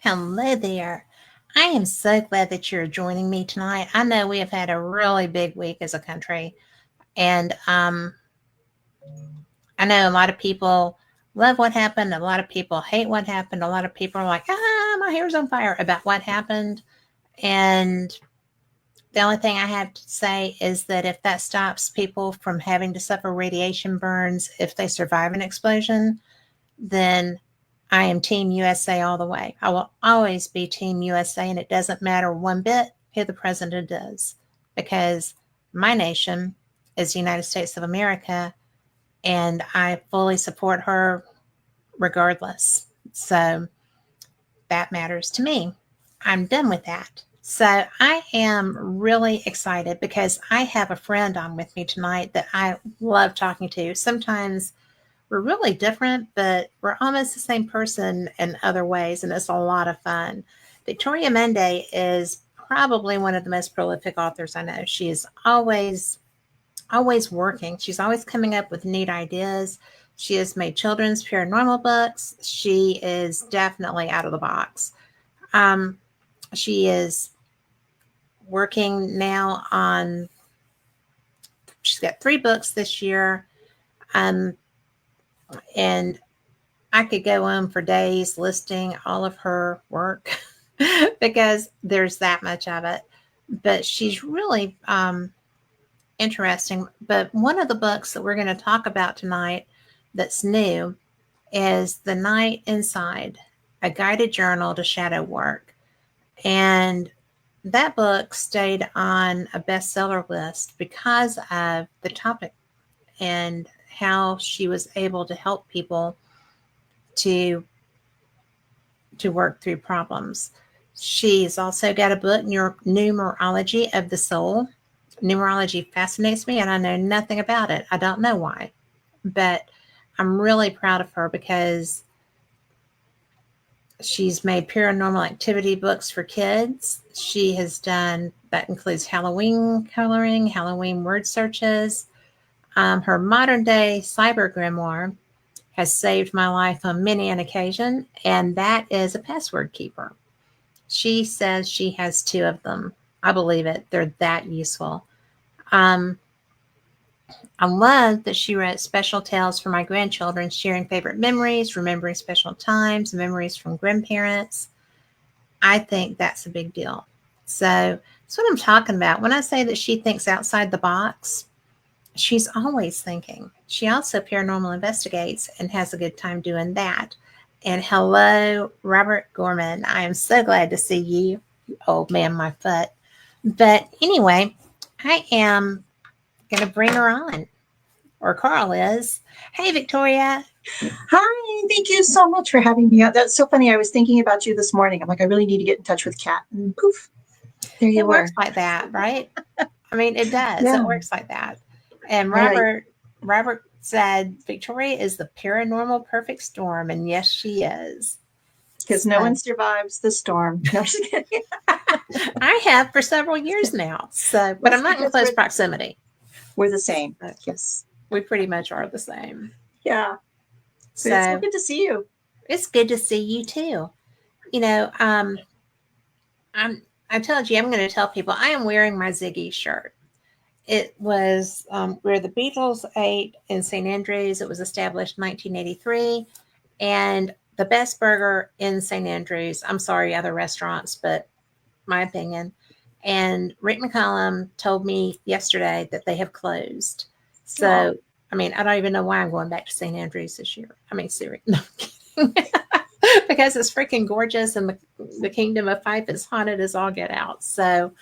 Hello there. I am so glad that you're joining me tonight. I know we have had a really big week as a country, and I know a lot of people love what happened. A lot of people hate what happened. A lot of people are like, my hair's on fire about what happened. And the only thing I have to say is that if that stops people from having to suffer radiation burns if they survive an explosion, then I am Team USA all the way. I will always be Team USA, and it doesn't matter one bit who the president is, because my nation is the United States of America, and I fully support her regardless. So that matters to me. I'm done with that. So I am really excited because I have a friend on with me tonight that I love talking to. Sometimes we're really different, but we're almost the same person in other ways, and it's a lot of fun. Victoria Monday is probably one of the most prolific authors I know. She is always working. She's always coming up with neat ideas. She has made children's paranormal books. She is definitely out of the box. Um, she is working now on. She's got 3 books this year, and I could go on for days listing all of her work because there's that much of it. But she's really interesting. But one of the books that we're going to talk about tonight that's new is The Night Inside, a guided journal to shadow work. And that book stayed on a bestseller list because of the topic and how she was able to help people to work through problems. She's also got a book, Numerology of the Soul. Numerology fascinates me, and I know nothing about it. I don't know why, but I'm really proud of her because she's made paranormal activity books for kids. She has done, that includes Halloween coloring, Halloween word searches. Her modern day cyber grimoire has saved my life on many an occasion, and that is a password keeper. She says she has 2 of them. I believe it. They're that useful. Um, I love that she wrote special tales for my grandchildren, sharing favorite memories, remembering special times, memories from grandparents. I think that's a big deal. So that's what I'm talking about. When I say that she thinks outside the box, she's always thinking. She also paranormal investigates and has a good time doing that. And hello, Robert Gorman. I am so glad to see you, old man, my foot. But anyway, I am going to bring her on, or Carl is. Hey, Victoria. Hi, thank you so much for having me. That's so funny. I was thinking about you this morning. I'm like, I really need to get in touch with Kat. And poof, there you It were. works like that, right? I mean, it does. Yeah, It works like that. And right. Robert said Victoria is the paranormal perfect storm, and yes, she is. Because no one So, survives the storm. No, I'm just kidding. I have for several years now. So, but That's I'm not in because close proximity. we're the same. So Yes. we pretty much are the same. Yeah. But it's so So good to see you. it's good to see you too. You know, I told you I'm going to tell people I am wearing my Ziggy shirt. It was where the Beatles ate in St. Andrews. It was established in 1983, and the best burger in St. Andrews. I'm sorry, other restaurants, but my opinion. And Rick McCollum told me yesterday that they have closed. Oh, So, I mean, I don't even know why I'm going back to St. Andrews this year. I mean, seriously, no, I'm kidding. Because it's freaking gorgeous, and the Kingdom of Fife is haunted as all get out. So,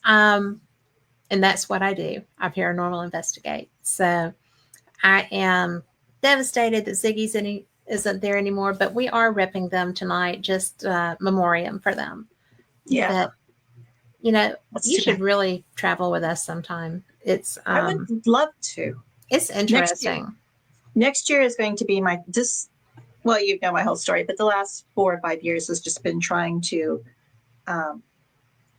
um, and that's what I do. I paranormal investigate. So I am devastated that isn't there anymore, but we are ripping them tonight, just memoriam for them. yeah. But you know, That's you too bad. should really travel with us sometime. I would love to. It's Next year. interesting. Next year is going to be my this. Well, you know my whole story, but the last 4 or 5 years has just been trying to um,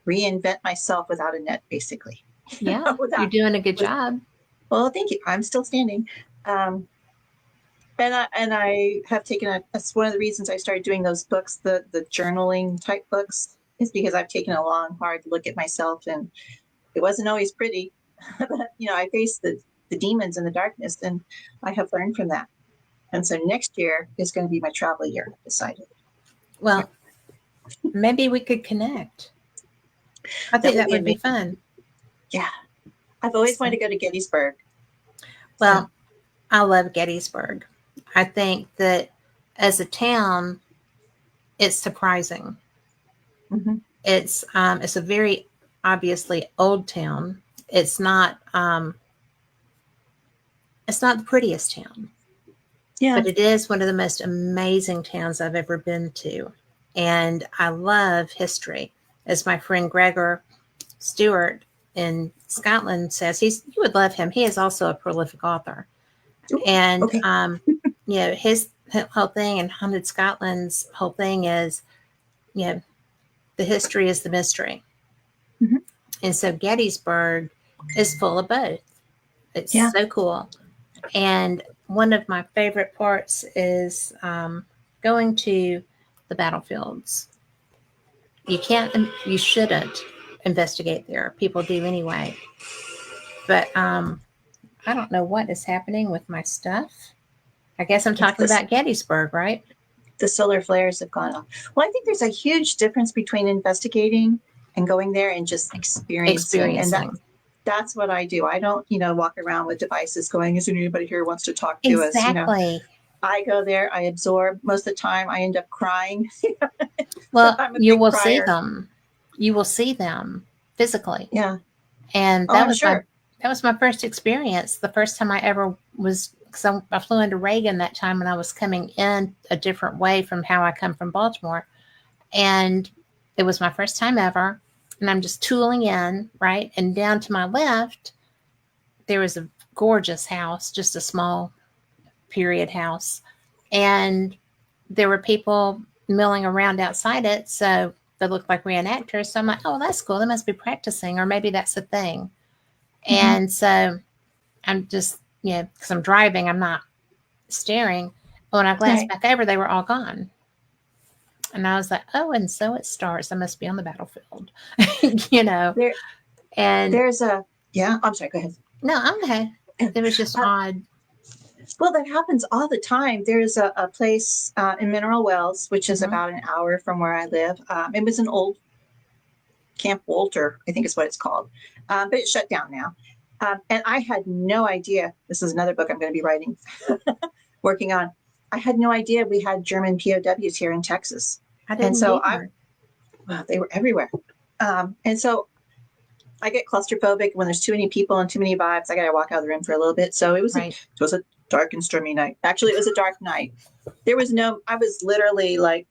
reinvent myself without a net, basically. Yeah, you're without, doing a good with, job. well, thank you. I'm still standing. Um, And I have taken that's one of the reasons I started doing those books, the journaling type books, is because I've taken a long, hard look at myself, and it wasn't always pretty. But I faced the demons and the darkness, and I have learned from that. And so next year is going to be my travel year, I've decided. Well, maybe we could connect. I think that would be fun. Yeah. I've always wanted to go to Gettysburg. Well, I love Gettysburg. I think that as a town, it's surprising. Mm-hmm. It's a very obviously old town. It's not the prettiest town. Yeah. But it is one of the most amazing towns I've ever been to. And I love history. As my friend Gregor Stewart in Scotland says, you would love him. He is also a prolific author. Ooh, and okay. His whole thing and Haunted Scotland's whole thing is, the history is the mystery. Mm-hmm. And so Gettysburg is full of both. It's so cool. And one of my favorite parts is going to the battlefields. You shouldn't investigate there. People do anyway. But I don't know what is happening with my stuff. I guess I'm talking about Gettysburg, right? The solar flares have gone off. Well, I think there's a huge difference between investigating and going there and just experiencing. And that's what I do. I don't, walk around with devices going, is there anybody here who wants to talk to us? Exactly. I go there, I absorb. Most of the time I end up crying. Well, you will see them. You will see them physically. Yeah. And that was my first experience. The first time I ever was, because I flew into Reagan that time and I was coming in a different way from how I come from Baltimore. And it was my first time ever. And I'm just tooling in, right? And down to my left, there was a gorgeous house, just a small period house. And there were people milling around outside it. So they looked like reenactors. So I'm like, oh, that's cool. They must be practicing, or maybe that's the thing. Mm-hmm. And so I'm just, because I'm driving, I'm not staring. When I glanced back over, they were all gone. And I was like, oh, and so it starts. I must be on the battlefield, And there's I'm sorry, go ahead. No, I'm okay. It was just odd. Well, that happens all the time. There's a place in Mineral Wells, which is about an hour from where I live. It was an old Camp Walter, I think is what it's called. But it's shut down now. And I had no idea. This is another book I'm going to be writing, working on. I had no idea we had German POWs here in Texas. And so they were everywhere. And so I get claustrophobic when there's too many people and too many vibes. I got to walk out of the room for a little bit. So it was a dark and stormy night. Actually, it was a dark night. I was literally like,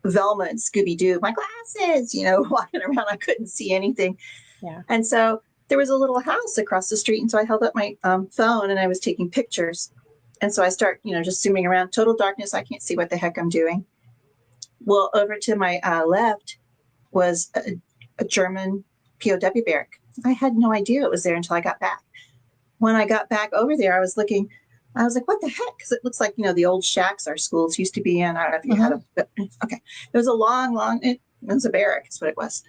Velma and Scooby-Doo, my glasses, walking around. I couldn't see anything. Yeah. And so there was a little house across the street. And so I held up my phone and I was taking pictures. And so I start, just zooming around, total darkness. I can't see what the heck I'm doing. Well, over to my left was a German POW barrack. I had no idea it was there until I got back. When I got back over there, I was like, what the heck? Because it looks like, the old shacks our schools used to be in. I don't know if you had okay. It was a long, it was a barrack, is what it was.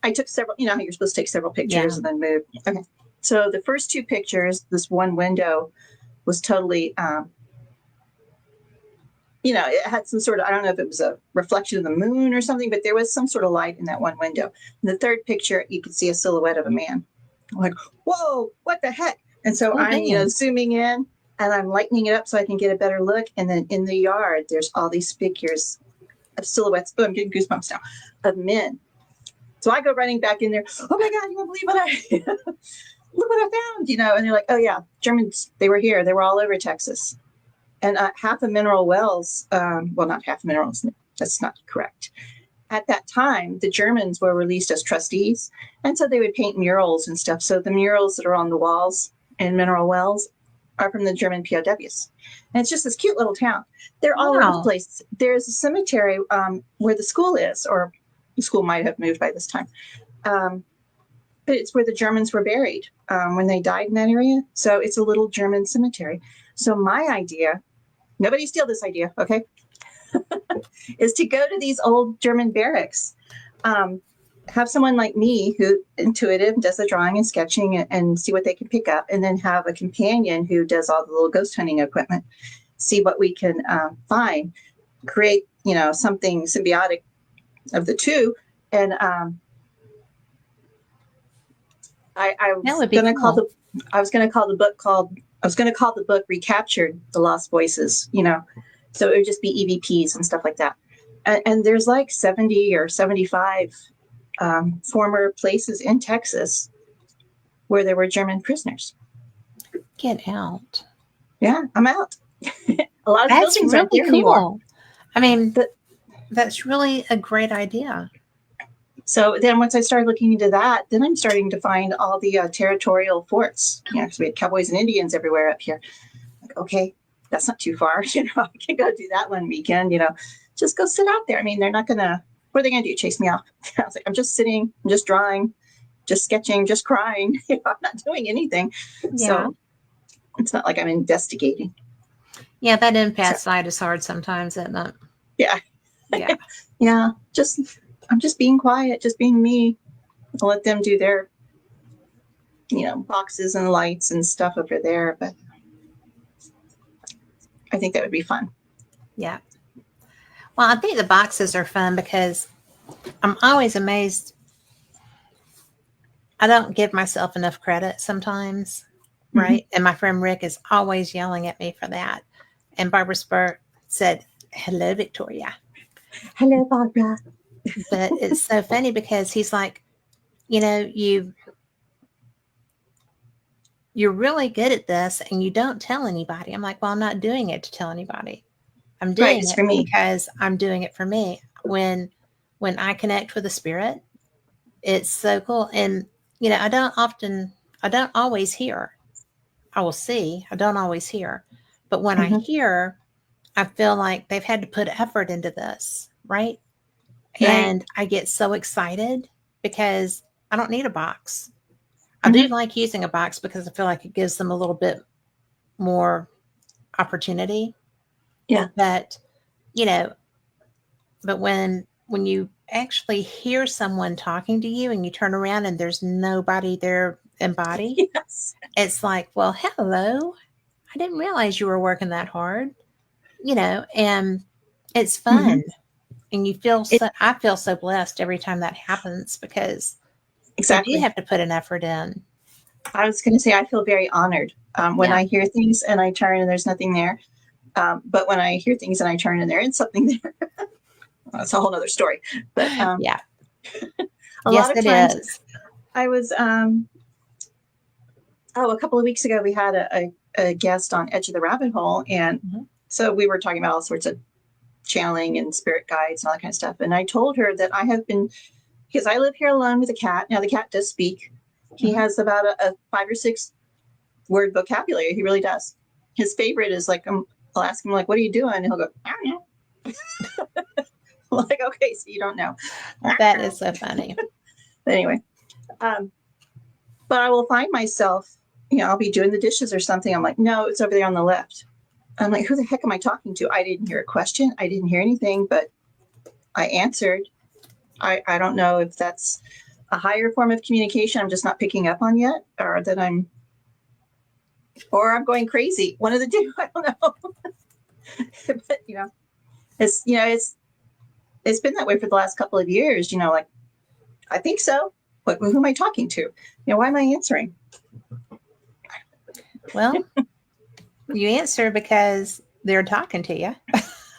I took several, how you're supposed to take several pictures and then move. Okay. So the first two pictures, this one window was totally, it had some sort of, I don't know if it was a reflection of the moon or something, but there was some sort of light in that one window. In the third picture, you could see a silhouette of a man. I'm like, whoa, what the heck? And so I'm, zooming in and I'm lightening it up so I can get a better look. And then in the yard, there's all these figures of silhouettes. Oh, I'm getting goosebumps now, of men. So I go running back in there. Oh my God, you won't believe look what I found, and they're like, oh yeah, Germans, they were here. They were all over Texas. And half of Mineral Wells, well, not half of Mineral Wells, that's not correct. At that time, the Germans were released as trustees. And so they would paint murals and stuff. So the murals that are on the walls in Mineral Wells are from the German POWs. And it's just this cute little town. They're all over the place. There's a cemetery where the school is, or the school might have moved by this time. But it's where the Germans were buried when they died in that area. So it's a little German cemetery. So my idea, nobody steal this idea, okay, is to go to these old German barracks. Have someone like me who intuitive does the drawing and sketching and see what they can pick up, and then have a companion who does all the little ghost hunting equipment, see what we can find, create, something symbiotic of the two. And I was going to call the book Recaptured the Lost Voices, so it would just be EVPs and stuff like that. And there's like 70 or 75 former places in Texas where there were German prisoners. Get out. Yeah, I'm out. A lot of That's buildings really aren't there cool. anymore. I mean, that's really a great idea. So then once I started looking into that, then I'm starting to find all the territorial forts, because we had cowboys and Indians everywhere up here. Like, okay, that's not too far. I can go do that one weekend, just go sit out there. I mean, they're not going to, what are they going to do? Chase me off? I was like, I'm just sitting, I'm just drawing, just sketching, just crying. I'm not doing anything. Yeah. So it's not like I'm investigating. Yeah, that empath side is hard sometimes, isn't it? Yeah. Yeah. Yeah. I'm just being quiet, just being me. I'll let them do their, boxes and lights and stuff over there. But I think that would be fun. Yeah. Well, I think the boxes are fun because I'm always amazed. I don't give myself enough credit sometimes, right? And my friend Rick is always yelling at me for that. And Barbara Spur said, "Hello, Victoria." Hello, Barbara. But it's so funny because he's like, you're really good at this and you don't tell anybody. I'm like, well, I'm not doing it to tell anybody. I'm doing it for me because I'm doing it for me. When I connect with the spirit, it's so cool. And, I don't always hear. I will see. I don't always hear. But when I hear, I feel like they've had to put effort into this, right? And I get so excited because I don't need a box. I do like using a box because I feel like it gives them a little bit more opportunity. Yeah. But, but when you actually hear someone talking to you and you turn around and there's nobody there embodied, it's like, well, hello. I didn't realize you were working that hard, and it's fun. And you feel I feel so blessed every time that happens because you have to put an effort in. I was going to say, I feel very honored when I hear things and I turn and there's nothing there. But when I hear things and I turn and there is something there, that's a whole nother story. But yeah, a lot of times I was, a couple of weeks ago, we had a guest on Edge of the Rabbit Hole. And so we were talking about all sorts of channeling and spirit guides and all that kind of stuff. And I told her that I have been, because I live here alone with a cat. Now the cat does speak. He has about a 5 or 6 word vocabulary. He really does. His favorite is like, I'll ask him, like, what are you doing? And he'll go, I don't know. Like, okay, so you don't know. That is so funny. Anyway, but I will find myself, I'll be doing the dishes or something. I'm like, no, it's over there on the left. I'm like, who the heck am I talking to? I didn't hear a question. I didn't hear anything, but I answered. I don't know if that's a higher form of communication I'm just not picking up on yet, or that I'm going crazy. One of the two, I don't know. But, it's been that way for the last couple of years, like, I think so. But who am I talking to? Why am I answering? Well, you answer because they're talking to you.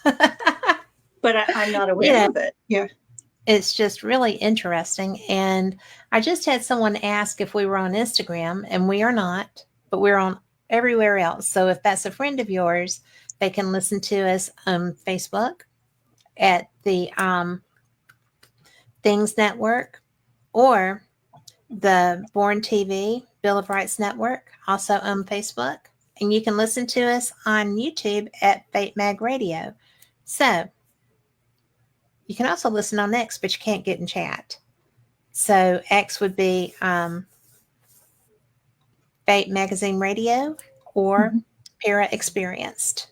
But I'm not aware of it. Yeah. It's just really interesting. And I just had someone ask if we were on Instagram, and we are not, but we're on everywhere else. So if that's a friend of yours, they can listen to us on Facebook at the Things Network, or the Born TV, Bill of Rights Network, also on Facebook. And you can listen to us on YouTube at Fate Mag Radio. So you can also listen on X, but you can't get in chat. So X would be Fate Magazine Radio, or Para Experienced.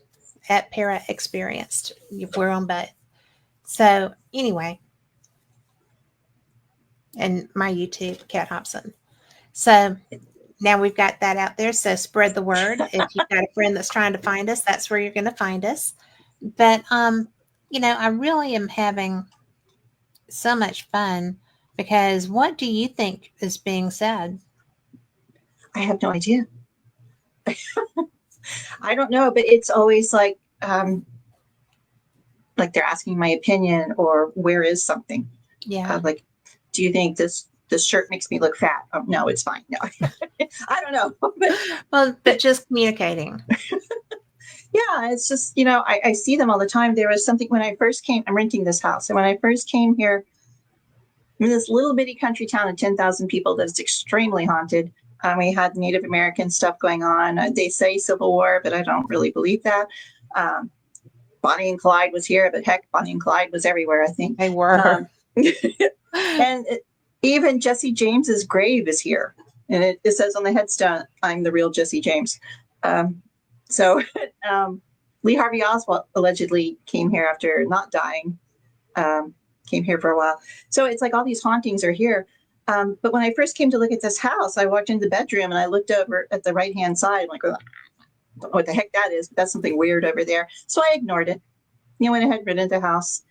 At Para Experienced. We're on both. So anyway, and my YouTube, Kat Hobson. So now we've got that out there. So spread the word. If you've got a friend that's trying to find us, that's where you're going to find us. But I really am having so much fun because what do you think is being said? I have no idea. I don't know, but it's always like they're asking my opinion or where is something. Yeah. Like, do you think this shirt makes me look fat? Oh, no, it's fine. No, I don't know. But just communicating. Yeah, it's just, I see them all the time. There was something when I first came, I'm renting this house. And when I first came here, in this little bitty country town of 10,000 people that's extremely haunted, we had Native American stuff going on. They say Civil War, but I don't really believe that. Bonnie and Clyde was here, but heck, Bonnie and Clyde was everywhere, I think. They were. And even Jesse James's grave is here. And it says on the headstone, I'm the real Jesse James. So Lee Harvey Oswald allegedly came here after not dying, came here for a while. So it's like all these hauntings are here. But when I first came to look at this house, I walked into the bedroom and I looked over at the right-hand side. I'm like, I don't know what the heck that is, but that's something weird over there. So I ignored it. Went ahead and rented the house.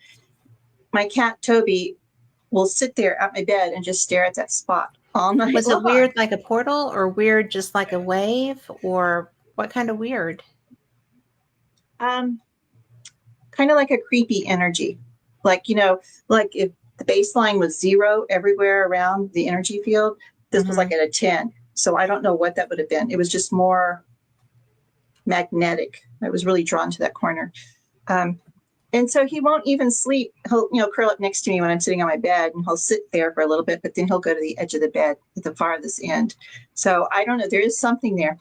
My cat, Toby, will sit there at my bed and just stare at that spot all night. Was it weird like a portal or weird just like a wave or what kind of weird? Kind of like a creepy energy. Like if the baseline was 0 everywhere around the energy field, this was like at a 10. So I don't know what that would have been. It was just more magnetic. I was really drawn to that corner. And so he won't even sleep. He'll, curl up next to me when I'm sitting on my bed and he'll sit there for a little bit, but then he'll go to the edge of the bed at the farthest end. So I don't know. There is something there.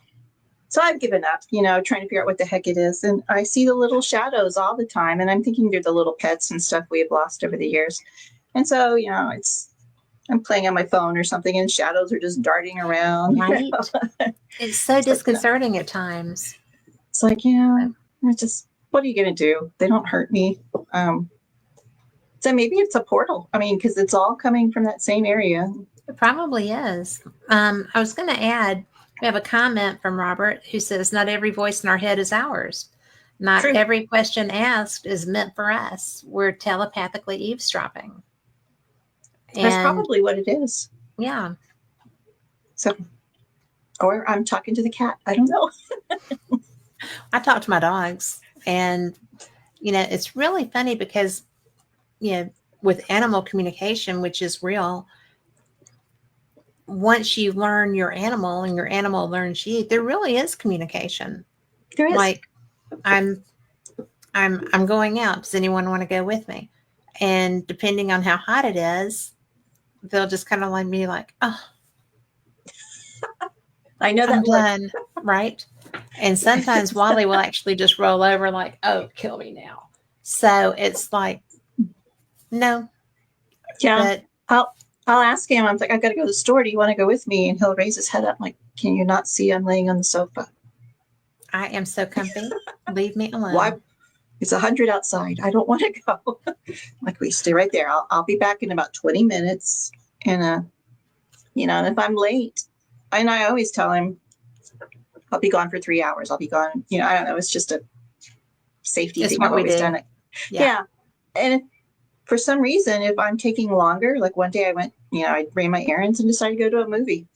So I've given up, trying to figure out what the heck it is. And I see the little shadows all the time. And I'm thinking they're the little pets and stuff we have lost over the years. And so, I'm playing on my phone or something and shadows are just darting around. Right. It's so disconcerting at times. It's like, it's just, what are you going to do? They don't hurt me. So maybe it's a portal. I mean, because it's all coming from that same area. It probably is. I was going to add, we have a comment from Robert who says, not every voice in our head is ours. Not True. Every question asked is meant for us. We're telepathically eavesdropping. That's probably what it is. Yeah. So, or I'm talking to the cat. I don't know. I talk to my dogs and, it's really funny because, with animal communication, which is real, once you learn your animal and your animal learns you, there really is communication. There is. Like, I'm going out. Does anyone want to go with me? And depending on how hot it is, they'll just kind of like me like, oh, I know that I'm done. Right. And sometimes Wally will actually just roll over like, oh, kill me now. So it's like, no. Yeah. But I'll ask him. I'm like, I got to go to the store. Do you want to go with me? And he'll raise his head up. I'm like, can you not see I'm laying on the sofa? I am so comfy. Leave me alone. Why? It's 100 outside. I don't want to go. Like, we stay right there. I'll be back in about 20 minutes. And, and if I'm late, and I always tell him, I'll be gone for 3 hours. I'll be gone. I don't know. It's just a safety thing. I've always done it. Yeah. And for some reason, if I'm taking longer, like one day I went, I ran my errands and decided to go to a movie,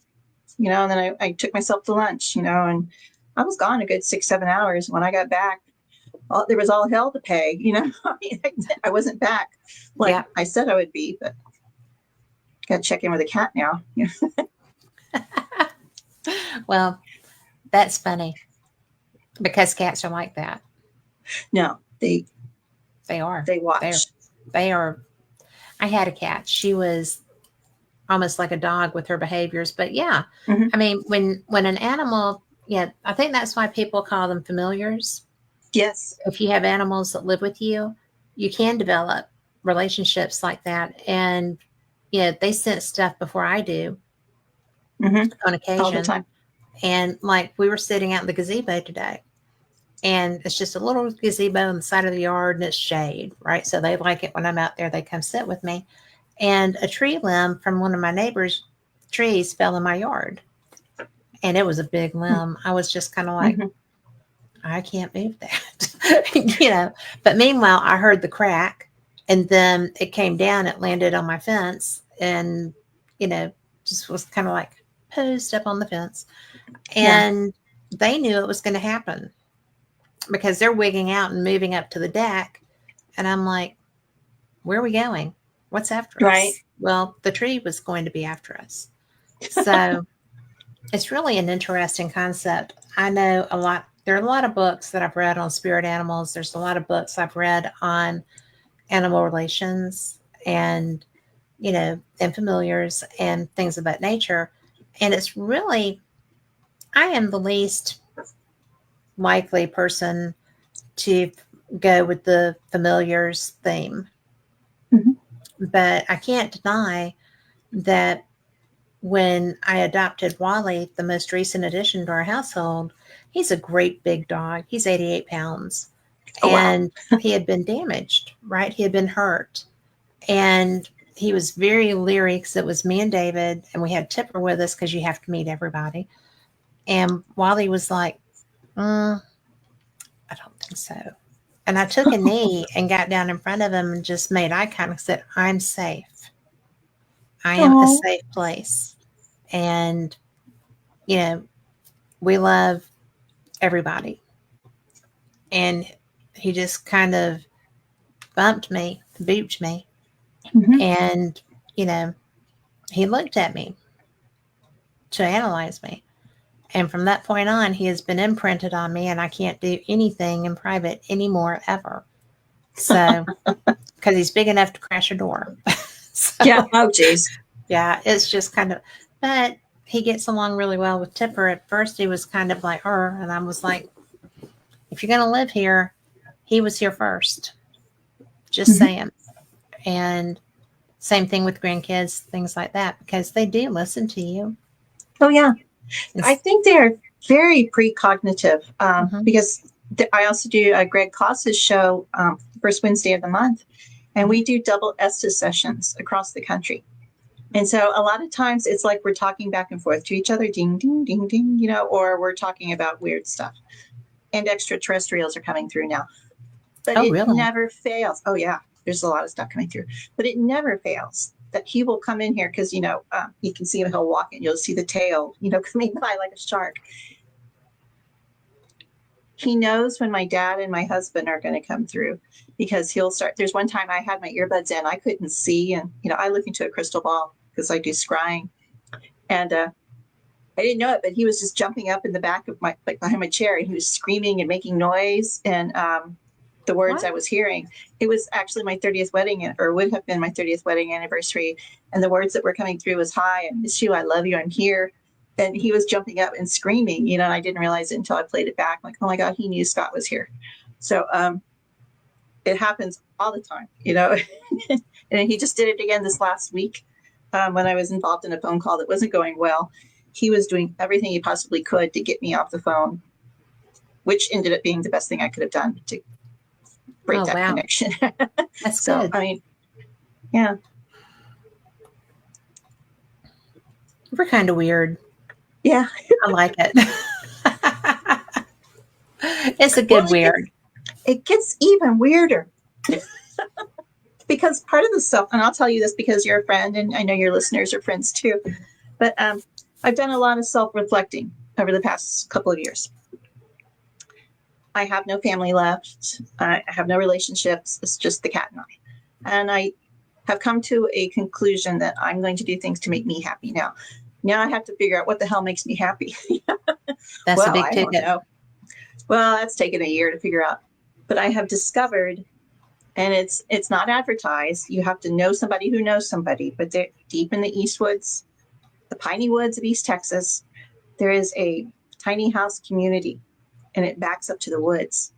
and then I took myself to lunch, and I was gone a good 6-7 hours. When I got back, there was all hell to pay, I mean, I wasn't back like I said I would be, but got to check in with a cat now. Well, that's funny because cats are like that. No, they are. They watch. They are. I had a cat. She was almost like a dog with her behaviors, but yeah. Mm-hmm. I mean, when an animal, I think that's why people call them familiars. Yes. If you have animals that live with you, you can develop relationships like that. And, they sense stuff before I do on occasion. All the time. And like we were sitting out in the gazebo today And it's just a little gazebo on the side of the yard and it's shade, right? So they like it when I'm out there. They come sit with me. And a tree limb from one of my neighbor's trees fell in my yard. And it was a big limb. I was just kind of like, Mm-hmm. I can't move that. But meanwhile, I heard the crack and then it came down, it landed on my fence and, just was kind of like posed up on the fence. Yeah. And they knew it was going to happen because they're wigging out and moving up to the deck. And I'm like, where are we going? What's after Right. us? Well, the tree was going to be after us. So it's really an interesting concept. I know there are a lot of books that I've read on spirit animals. There's a lot of books I've read on animal relations and, and familiars and things of that nature. And it's really, I am the least likely person to go with the familiars theme. Mhm. But I can't deny that when I adopted Wally, the most recent addition to our household, he's a great big dog. He's 88 pounds. Oh, wow. And he had been damaged, right? He had been hurt. And he was very leery because it was me and David, and we had Tipper with us because you have to meet everybody. And Wally was like, I don't think so. And I took a knee and got down in front of him and just made eye contact and said, I'm safe. I am a safe place. And, we love everybody. And he just kind of bumped me, booped me. Mm-hmm. And, he looked at me to analyze me. And from that point on, he has been imprinted on me, and I can't do anything in private anymore, ever. So, because he's big enough to crash a door. So, yeah. Oh, geez. Yeah, it's just kind of, but he gets along really well with Tipper. At first, he was kind of like her, and I was like, if you're going to live here, he was here first. Just saying. And same thing with grandkids, things like that, because they do listen to you. Oh, yeah. I think they're very precognitive because I also do Greg Koss's show first Wednesday of the month, and we do double Estes sessions across the country. And so a lot of times it's like we're talking back and forth to each other, ding, ding, ding, ding, or we're talking about weird stuff. And extraterrestrials are coming through now. But it never fails. Oh, yeah. There's a lot of stuff coming through. But it never fails that he will come in here because, you can see him, he'll walk and you'll see the tail, coming by like a shark. He knows when my dad and my husband are going to come through because he'll start. There's one time I had my earbuds in, I couldn't see. And, I look into a crystal ball because I do scrying. And I didn't know it, but he was just jumping up in the back of behind my chair, and he was screaming and making noise. And the words I was hearing, it was actually my 30th wedding, or would have been my 30th wedding anniversary. And the words that were coming through was, hi, I miss you, I love you, I'm here. And he was jumping up and screaming, and I didn't realize it until I played it back. I'm like, oh my God, he knew Scott was here. So it happens all the time, and he just did it again this last week when I was involved in a phone call that wasn't going well. He was doing everything he possibly could to get me off the phone, which ended up being the best thing I could have done to break that connection. That's so good. I mean, yeah. We're kind of weird. Yeah. I like it. It's a good weird. It gets even weirder. Because part of the stuff, and I'll tell you this because you're a friend, and I know your listeners are friends too, but I've done a lot of self-reflecting over the past couple of years. I have no family left. I have no relationships. It's just the cat and I. And I have come to a conclusion that I'm going to do things to make me happy now. Now I have to figure out what the hell makes me happy. That's a big ticket. I don't know. Well, that's taken a year to figure out. But I have discovered, and it's not advertised. You have to know somebody who knows somebody. But they're deep in the East Woods, the piney woods of East Texas, there is a tiny house community. And it backs up to the woods.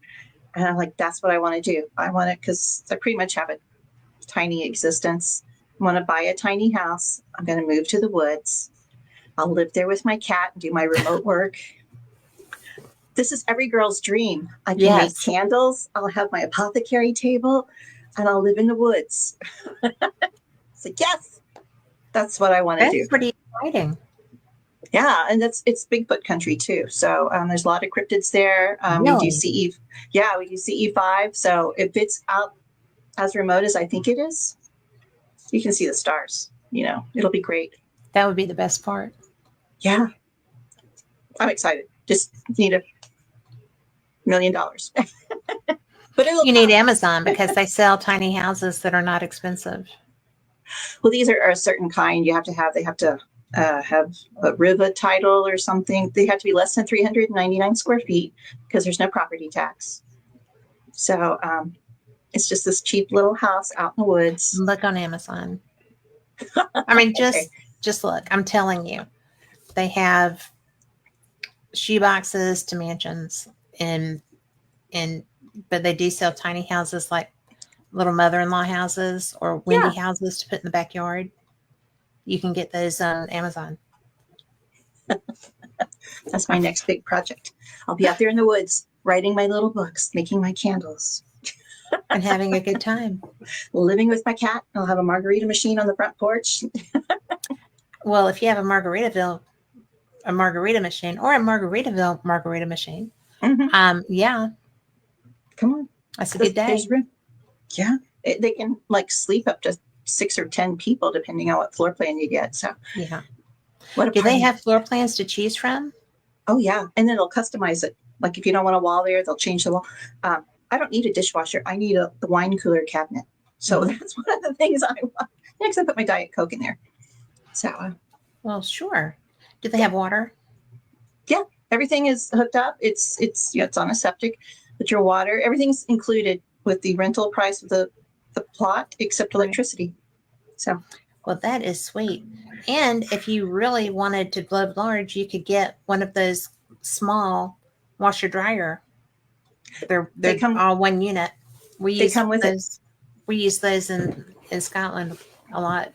And I'm like, that's what I want to do. I want to, because I pretty much have a tiny existence. I want to buy a tiny house. I'm going to move to the woods. I'll live there with my cat and do my remote work. This is every girl's dream. I can make Yes. candles. I'll have my apothecary table, and I'll live in the woods. So yes, that's what I want to That's do. pretty exciting. Yeah, and it's Bigfoot country too. So there's a lot of cryptids there. We do Really? CE, yeah, we do CE5. So if it's out as remote as I think it is, you can see the stars. It'll be great. That would be the best part. Yeah, I'm excited. Just need $1 million, but it'll You need come. Amazon because they sell tiny houses that are not expensive. Well, these are a certain kind. They have to have a RIVA title or something. They have to be less than 399 square feet because there's no property tax. So it's just this cheap little house out in the woods. Look on Amazon. I mean, Okay. just look. I'm telling you, they have shoeboxes to mansions, but they do sell tiny houses like little mother-in-law houses or windy Yeah. houses to put in the backyard. You can get those on Amazon. That's my next big project. I'll be out there in the woods writing my little books, making my candles, And having a good time. living with my cat. I'll have a margarita machine on the front porch. Well, if you have a margarita machine or a Margaritaville margarita machine, yeah, Come on. that's a good day. There's room. Yeah. They can sleep up to 6 or 10 people depending on what floor plan you get. So Yeah. what a Do they party. have floor plans to choose from? Oh yeah, and then they'll customize it. Like if you don't want a wall there, they'll change the wall. I don't need a dishwasher. I need the wine cooler cabinet. So that's one of the things I want. Next, I put my Diet Coke in there. So Well, sure. Do they have water? yeah, everything is hooked up. It's on a septic, but your water, everything's included with the rental price of the plot except electricity. So Well, that is sweet. And if you really wanted to blow large, you could get one of those small washer dryer. They're They come- all one unit. they come with it. We use those in Scotland a lot.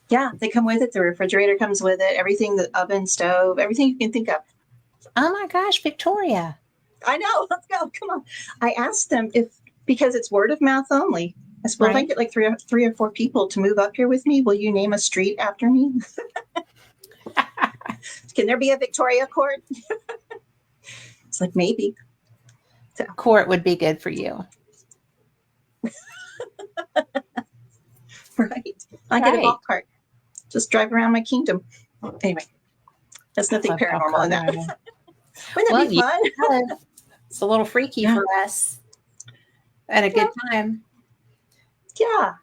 Yeah, they come with it. The refrigerator comes with it. Everything, the oven, stove, everything you can think of. Oh my gosh, Victoria. I know. Let's go. Come on. I asked them because it's word of mouth only. I said, well, if I get like three or four people to move up here with me, will you name a street after me? Can there be a Victoria Court? It's like, maybe. So. Court would be good for you. Right. I get a golf cart. Just drive around my kingdom. Anyway, that's nothing paranormal in that. Wouldn't that be fun? It's a little freaky for us. And a good time. Yeah.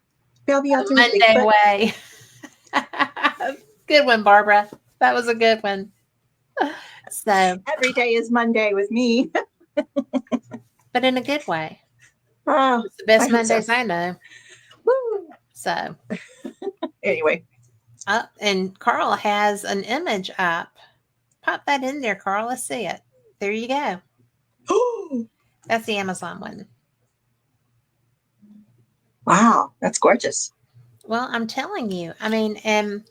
I'll be out there Monday way. Good one, Barbara. That was a good one. So every day is Monday with me. But in a good way. Oh, it's the best Mondays I know. Woo. So anyway. And Carl has an image up. Pop that in there, Carl. Let's see it. There you go. That's the Amazon one. Wow, that's gorgeous. Well, I'm telling you. I mean,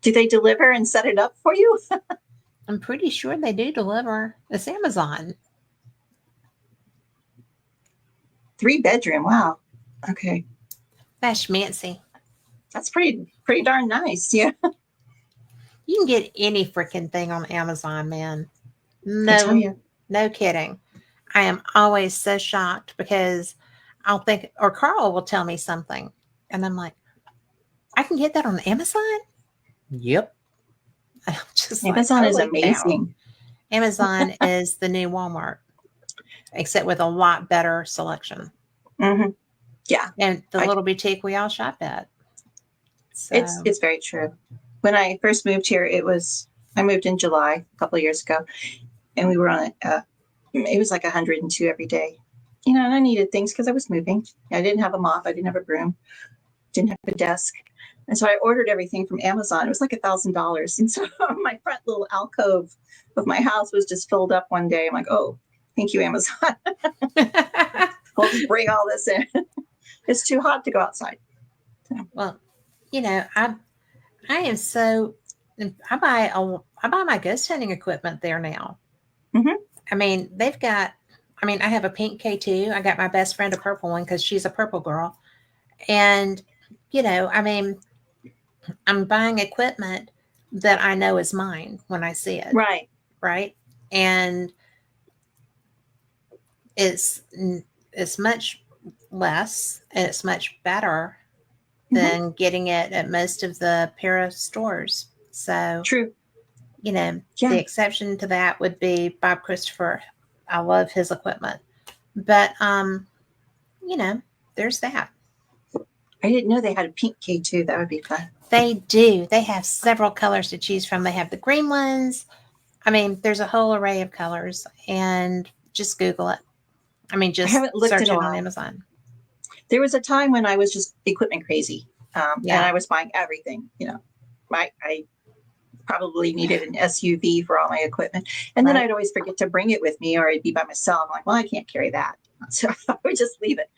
do they deliver and set it up for you? I'm pretty sure they do deliver. It's Amazon. 3-bedroom. Wow. Okay. That's schmancy. That's pretty darn nice. Yeah. You can get any freaking thing on Amazon, man. No kidding. I am always so shocked because I'll think, or Carl will tell me something, and I'm like, I can get that on Amazon? Yep. Amazon is amazing. Amazon is the new Walmart, except with a lot better selection. Mm-hmm. Yeah. And the little boutique we all shop at. So. It's very true. When I first moved here, I moved in July a couple of years ago, and we were on it was like 102 every day. And I needed things because I was moving. I didn't have a mop. I didn't have a broom. Didn't have a desk. And so I ordered everything from Amazon. It was like $1,000. And so my front little alcove of my house was just filled up one day. I'm like, oh, thank you, Amazon. We'll just bring all this in. It's too hot to go outside. Well, I am so, I buy my ghost hunting equipment there now. Mm-hmm. I mean, they've got, I mean, I have a pink K2. I got my best friend a purple one because she's a purple girl. And, I mean, I'm buying equipment that I know is mine when I see it. Right. Right. And it's, it's much less and it's much better than getting it at most of the para stores. So, True. the Yeah. exception to that would be Bob Christopher. I love his equipment. But, there's that. I didn't know they had a pink K2. That would be fun. They do. They have several colors to choose from. They have the green ones. I mean, there's a whole array of colors, and just Google it. I mean, just search it on Amazon. There was a time when I was just equipment crazy, and I was buying everything. I probably needed an SUV for all my equipment, and then I'd always forget to bring it with me, or I'd be by myself. I'm like, well, I can't carry that, so I would just leave it.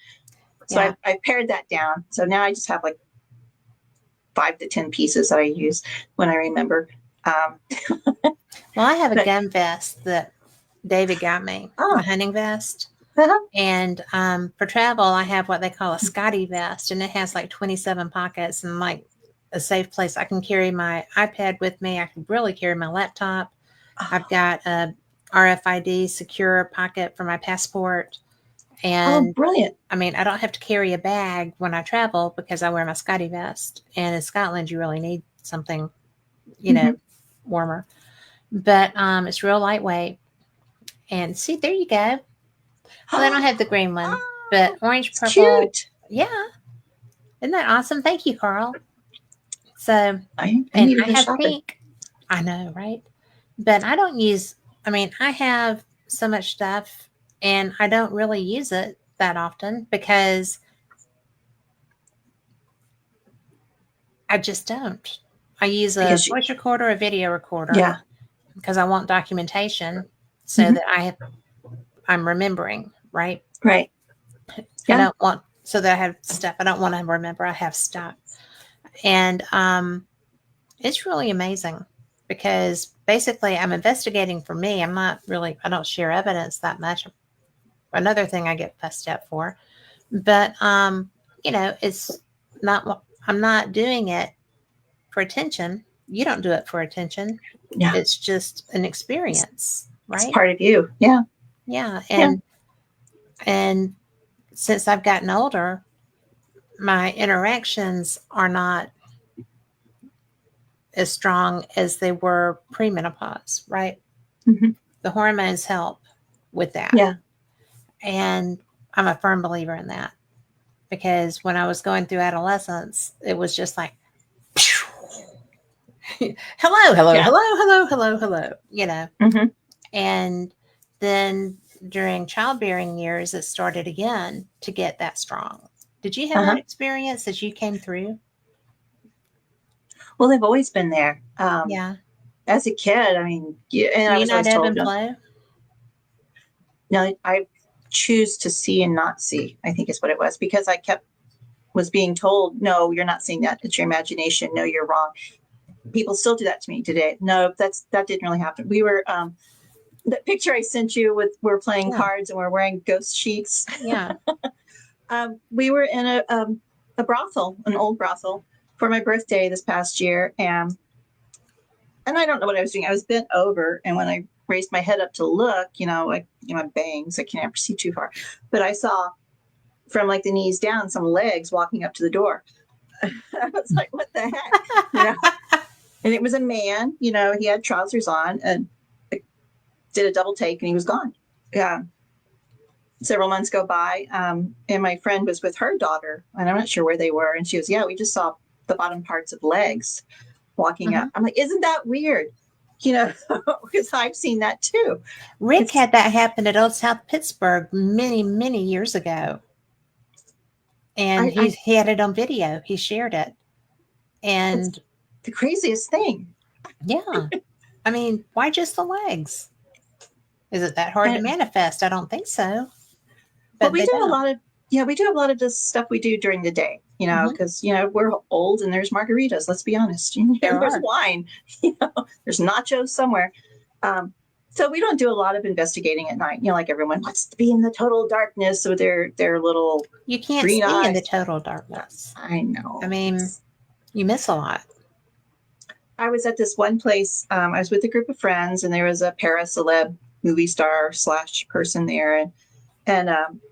So I pared that down. So now I just have like 5 to 10 pieces that I use when I remember. Well, I have a gun vest that David got me, a hunting vest. And for travel, I have what they call a Scotty vest, and it has like 27 pockets and like a safe place. I can carry my iPad with me. I can really carry my laptop. I've got a RFID secure pocket for my passport. And brilliant. I mean, I don't have to carry a bag when I travel because I wear my Scotty vest. And in Scotland, you really need something, warmer. But it's real lightweight. And see, there you go. Well, I don't have the green one, but orange, purple. Cute. Yeah. Isn't that awesome? Thank you, Carl. So, I have pink. I know, right? But I don't use, I have so much stuff and I don't really use it that often because I just don't. I use a voice recorder, a video recorder. Yeah. Because I want documentation so that I'm remembering, right? Right. Yeah. I don't want, so that I have stuff. I don't want to remember I have stuff. And it's really amazing because basically I'm investigating for me. I don't share evidence that much. Another thing I get fussed at for. But, it's not, I'm not doing it for attention. You don't do it for attention. Yeah. It's just an experience, right? It's part of you. Yeah. Yeah. And since I've gotten older, my interactions are not as strong as they were premenopause, right? Mm-hmm. The hormones help with that. Yeah. And I'm a firm believer in that because when I was going through adolescence, it was just like, hello, And then during childbearing years, it started again to get that strong. Did you have that experience as you came through? Well, they've always been there. As a kid, and I was always told, no, I choose to see and not see, I think is what it was, because I was being told, no, you're not seeing that. It's your imagination. No, you're wrong. People still do that to me today. No, that didn't really happen. We were, the picture I sent you we're playing cards and we're wearing ghost sheets. Yeah. We were in a brothel, an old brothel for my birthday this past year. And I don't know what I was doing. I was bent over. And when I raised my head up to look, my bangs, I can't ever see too far, but I saw from like the knees down, some legs walking up to the door. I was like, what the heck? And it was a man, he had trousers on and did a double take and he was gone. Yeah. Several months go by. And my friend was with her daughter and I'm not sure where they were. And she goes, yeah, we just saw the bottom parts of legs walking up. I'm like, isn't that weird? Because I've seen that too. Rick had that happen at Old South Pittsburgh many, many years ago. And he had it on video. He shared it. And the craziest thing. Yeah. Why just the legs? Is it that hard to manifest? I don't think so. But we do a lot of the stuff we do during the day, because, we're old and there's margaritas. Let's be honest. There's wine, there's nachos somewhere. So we don't do a lot of investigating at night. Like everyone wants to be in the total darkness with their little You can't green see in the eyes. total darkness. I know. I mean, you miss a lot. I was at this one place. I was with a group of friends, and there was a para-celeb movie star / person there. And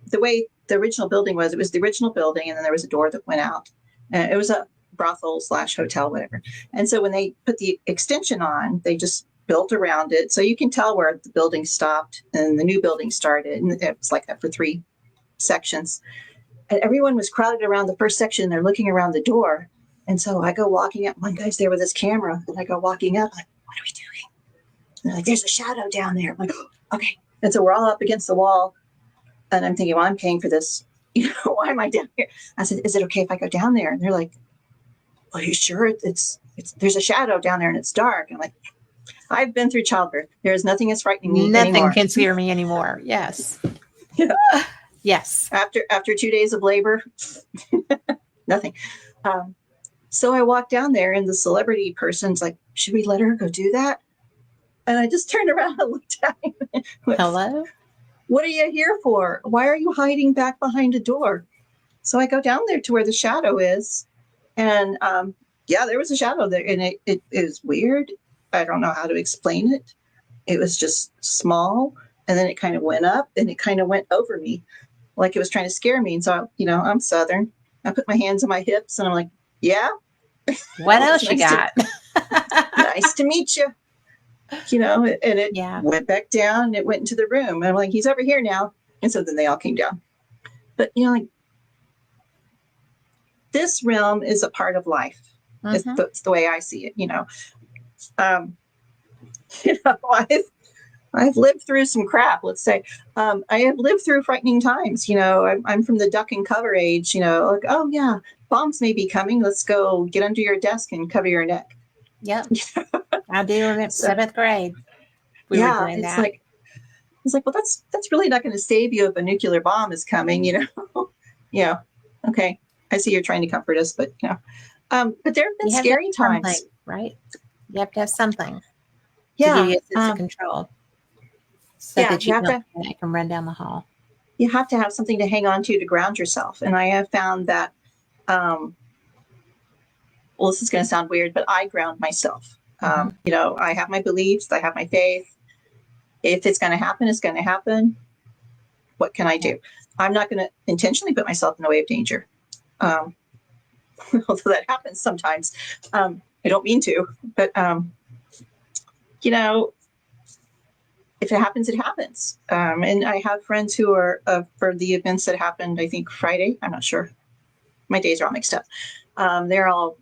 the way the original building was, it was the original building, and then there was a door that went out. And it was a brothel / hotel, whatever. And so when they put the extension on, they just built around it. So you can tell where the building stopped and the new building started. And it was like that for 3 sections. And everyone was crowded around the first section. They're looking around the door. And so I go walking up. One guy's there with his camera. And I go walking up, like, what are we doing? And they're like, there's a shadow down there. I'm like, oh, okay. And so we're all up against the wall. And I'm thinking, well, I'm paying for this. Why am I down here? I said, is it okay if I go down there? And they're like, are you sure? It's there's a shadow down there and it's dark. And I'm like, I've been through childbirth. There is nothing that's frightening me Nothing anymore. can scare me anymore. Yes. Yeah. Yes. After 2 days of labor, nothing. So I walked down there, and the celebrity person's like, should we let her go do that? And I just turned around and looked at him. Hello? What are you here for? Why are you hiding back behind a door? So I go down there to where the shadow is. And yeah, there was a shadow there. And it was weird. I don't know how to explain it. It was just small. And then it kind of went up, and it kind of went over me like it was trying to scare me. And so, I'm Southern. I put my hands on my hips, and I'm like, yeah. What else you got? Nice to meet you. And it went back down, and it went into the room. And I'm like, he's over here now. And so then they all came down. But, like, this realm is a part of life. Mm-hmm. It's the way I see it, I've lived through some crap, let's say. I have lived through frightening times. I'm from the duck and cover age, like, oh, yeah, bombs may be coming. Let's go get under your desk and cover your neck. Yep. I do remember 7th grade. We were doing that. It's like, well, that's really not going to save you if a nuclear bomb is coming, Yeah. Okay. I see you're trying to comfort us, but, but there have been scary times. Right? You have to have something. Yeah. To give you a sense of control. So that you can run down the hall. You have to have something to hang on to ground yourself. And I have found that, well, this is going to sound weird, but I ground myself. I have my beliefs. I have my faith. If it's going to happen, it's going to happen. What can I do? I'm not going to intentionally put myself in the way of danger. Although that happens sometimes. I don't mean to, but, if it happens, it happens. And I have friends who are for the events that happened, I think Friday. I'm not sure. My days are all mixed up. They're all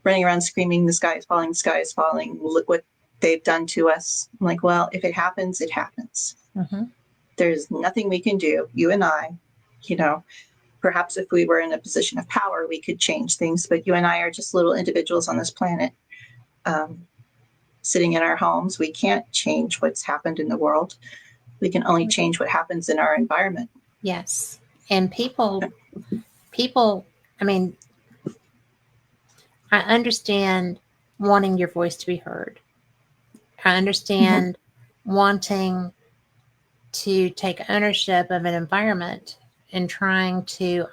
running around screaming, the sky is falling, the sky is falling. Look what they've done to us. I'm like, well, if it happens, it happens. Mm-hmm. There's nothing we can do. You and I, perhaps if we were in a position of power, we could change things. But you and I are just little individuals on this planet. Sitting in our homes, we can't change what's happened in the world. We can only change what happens in our environment. Yes. And people, I mean, I understand wanting your voice to be heard. I understand wanting to take ownership of an environment and trying to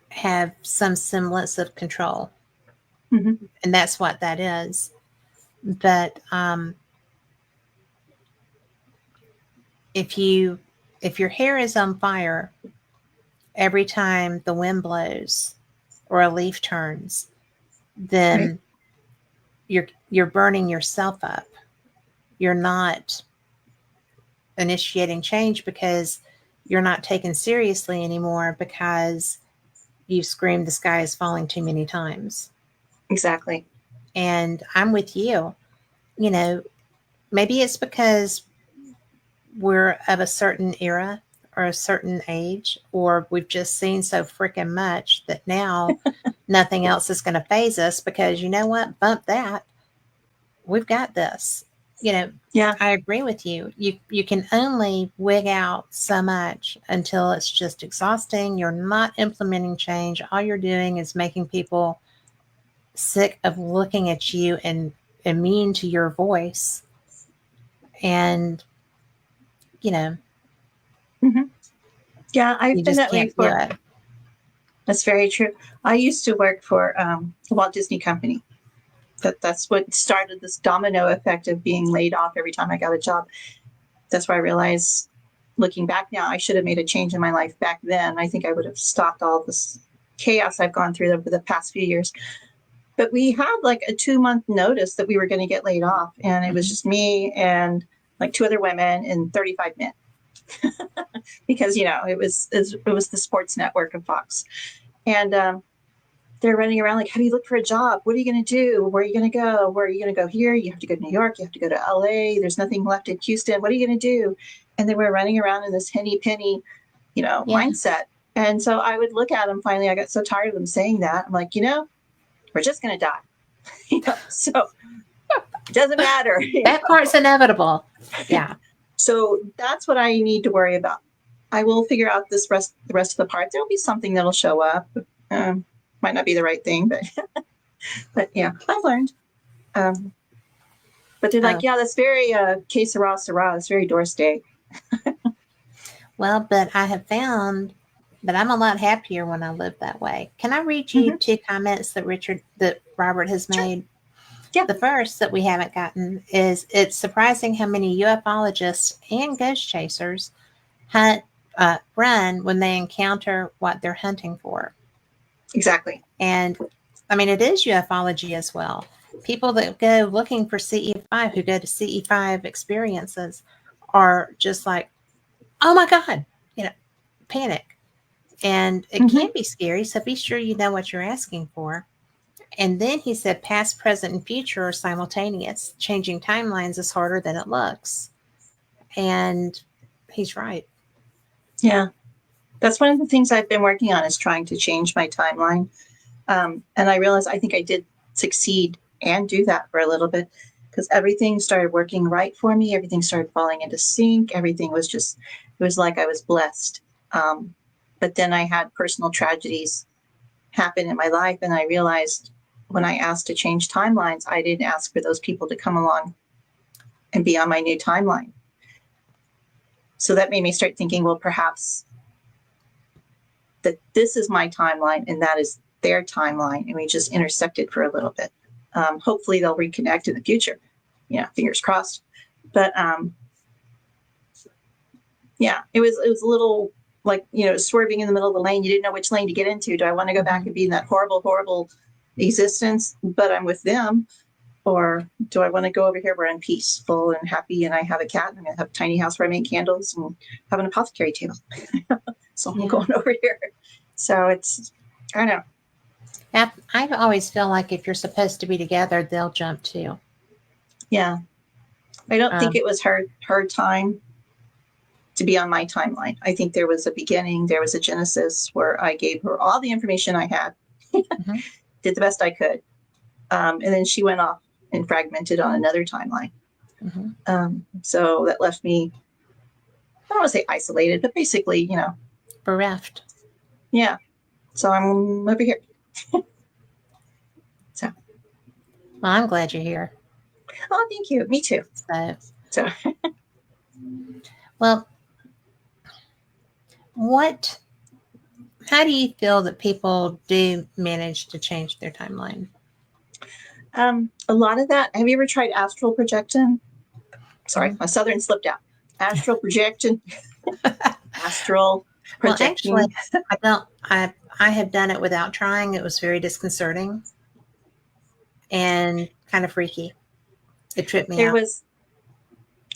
have some semblance of control. Mm-hmm. And that's what that is. But if your hair is on fire every time the wind blows or a leaf turns, then you're burning yourself up. You're not initiating change because you're not taken seriously anymore because you've screamed the sky is falling too many times. Exactly. And I'm with you. Maybe it's because we're of a certain era or a certain age, or we've just seen so freaking much that now nothing else is going to phase us because you know what? Bump that. We've got this. Yeah. I agree with you. You can only wig out so much until it's just exhausting. You're not implementing change. All you're doing is making people sick of looking at you and immune to your voice. And, you know, Yeah, you I've been just that way can't do for. it. That's very true. I used to work for the Walt Disney Company. That's what started this domino effect of being laid off every time I got a job. That's where I realized, looking back now, I should have made a change in my life back then. I think I would have stopped all this chaos I've gone through over the past few years. But we had like a 2-month notice that we were going to get laid off. And it was just me and like 2 other women and 35 men. Because, it was the sports network of Fox. And they're running around like, have you looked for a job? What are you going to do? Where are you going to go? Where are you going to go here? You have to go to New York. You have to go to LA. There's nothing left in Houston. What are you going to do? And they were running around in this henny penny, mindset. And so I would look at them. Finally, I got so tired of them saying that. I'm like, we're just going to die. So it doesn't matter. That part's inevitable. Yeah. So that's what I need to worry about. I will figure out the rest of the part. There'll be something that'll show up. Might not be the right thing, but yeah, I've learned. But they're like, yeah, that's very que sera, sera. That's very Doris Day. Well, but I have found that I'm a lot happier when I live that way. Can I read you 2 comments that Robert has made? Yeah. The first that we haven't gotten is, it's surprising how many ufologists and ghost chasers run when they encounter what they're hunting for. Exactly. And I mean, it is ufology as well. People that go looking for CE5, who go to CE5 experiences, are just like, oh my God, panic. And it can be scary. So be sure you know what you're asking for. And then he said, past, present, and future are simultaneous. Changing timelines is harder than it looks. And he's right. Yeah. That's one of the things I've been working on, is trying to change my timeline. And I realized I think I did succeed and do that for a little bit, because everything started working right for me. Everything started falling into sync. Everything was it was like I was blessed. But then I had personal tragedies happen in my life. And I realized when I asked to change timelines, I didn't ask for those people to come along and be on my new timeline. So that made me start thinking, well, perhaps that this is my timeline and that is their timeline, and we just intersected for a little bit. Hopefully they'll reconnect in the future. Fingers crossed. But yeah, it was a little like, swerving in the middle of the lane. You didn't know which lane to get into. Do I want to go back and be in that horrible, horrible existence, but I'm with them? Or do I want to go over here where I'm peaceful and happy and I have a cat and I'm going to have a tiny house where I make candles and have an apothecary table? So I'm going over here. So it's, I don't know. I always feel like if you're supposed to be together, they'll jump too. Yeah. I don't think it was her time to be on my timeline. I think there was a beginning, there was a genesis where I gave her all the information I had, did the best I could. And then she went off and fragmented on another timeline. So that left me, I don't want to say isolated, but basically, bereft. Yeah. So I'm over here. So. Well, I'm glad you're here. Oh, thank you. Me too. So. Well, how do you feel that people do manage to change their timeline? A lot of that. Have you ever tried astral projection? Sorry, my Southern slipped out. Astral projection. Astral projection. Well, actually, I have done it without trying. It was very disconcerting and kind of freaky. It tripped me out.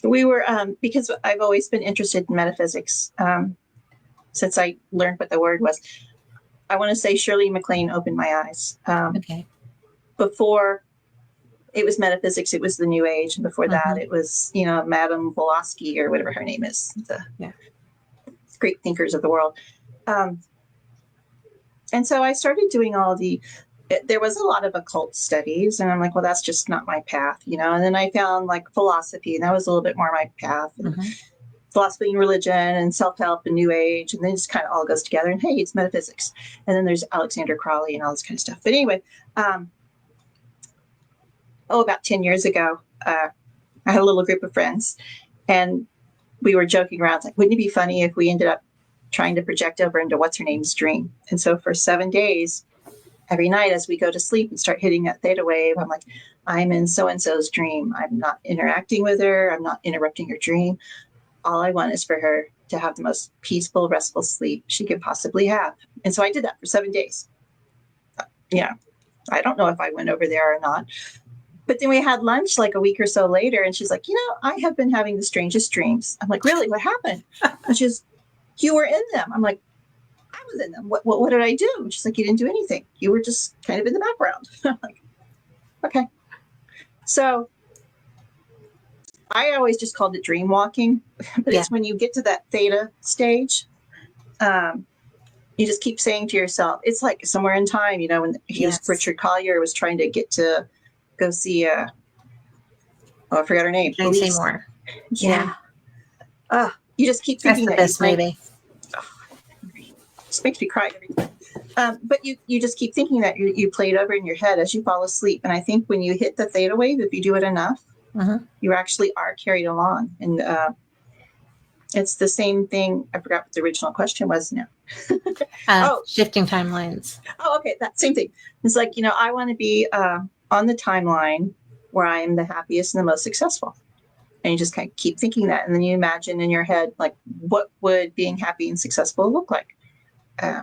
We were, because I've always been interested in metaphysics, since I learned what the word was. I want to say Shirley MacLaine opened my eyes. Okay. Before it was metaphysics, it was the New Age. And before that, it was, Madame Blavatsky or whatever her name is, the great thinkers of the world. And so I started doing there was a lot of occult studies, and I'm like, well, that's just not my path, and then I found like philosophy, and that was a little bit more my path. And philosophy and religion and self-help and New Age, and then it just kind of all goes together, and hey, it's metaphysics. And then there's Alexander Crowley and all this kind of stuff. But anyway, about 10 years ago, I had a little group of friends, and we were joking around, like, wouldn't it be funny if we ended up trying to project over into what's her name's dream? And so for 7 days, every night as we go to sleep and start hitting that theta wave, I'm like, I'm in so-and-so's dream. I'm not interacting with her. I'm not interrupting her dream. All I want is for her to have the most peaceful, restful sleep she could possibly have. And so I did that for 7 days. Yeah. I don't know if I went over there or not. But then we had lunch like a week or so later, and she's like, I have been having the strangest dreams. I'm like, really? What happened? And she's, you were in them. I'm like, I was in them. What did I do? And she's like, you didn't do anything. You were just kind of in the background. I'm like, okay. So I always just called it dream walking, but it's when you get to that theta stage, you just keep saying to yourself, it's like somewhere in time, when Richard Collier was trying to get to go see, I forgot her name. Jane Seymour. Yeah. You just keep thinking that's the best movie. Just makes me cry every time. But you just keep thinking that you play it over in your head as you fall asleep. And I think when you hit the theta wave, if you do it enough, you actually are carried along. And it's the same thing. I forgot what the original question was now. Shifting timelines. Oh, okay. That same thing. It's like, I want to be on the timeline where I am the happiest and the most successful. And you just kind of keep thinking that. And then you imagine in your head, like, what would being happy and successful look like? I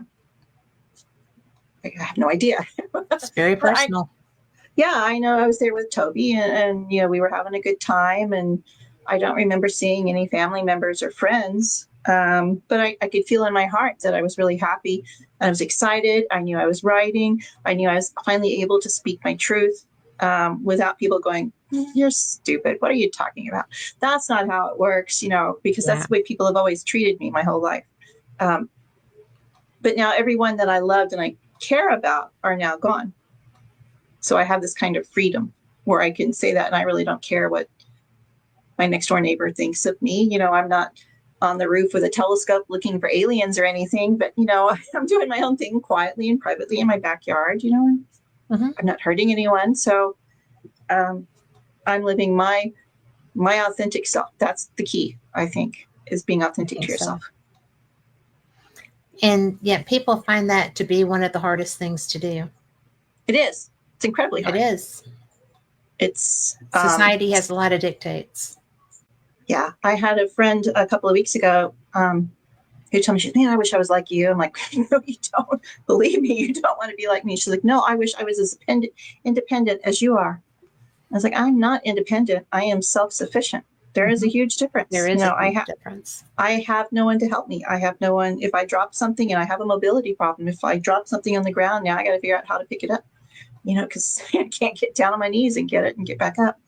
have no idea. It's very personal. I know I was there with Toby and we were having a good time, and I don't remember seeing any family members or friends. But I could feel in my heart that I was really happy. I was excited. I knew I was writing. I knew I was finally able to speak my truth without people going, you're stupid. What are you talking about? That's not how it works, because that's the way people have always treated me my whole life. But now everyone that I loved and I care about are now gone. So I have this kind of freedom where I can say that, and I really don't care what my next door neighbor thinks of me. I'm not on the roof with a telescope looking for aliens or anything, but I'm doing my own thing quietly and privately in my backyard. I'm not hurting anyone. So I'm living my authentic self. That's the key, I think, is being authentic to yourself. And yet people find that to be one of the hardest things to do. It is. It's incredibly hard. It is. It's society has a lot of dictates. Yeah. I had a friend a couple of weeks ago who told me, man, I wish I was like you. I'm like, no, you don't. Believe me, you don't want to be like me. She's like, no, I wish I was as independent as you are. I was like, I'm not independent. I am self-sufficient. There is a huge difference. There is a huge difference. I have no one to help me. I have no one. If I drop something, and I have a mobility problem, if I drop something on the ground, now I got to figure out how to pick it up, because I can't get down on my knees and get it and get back up.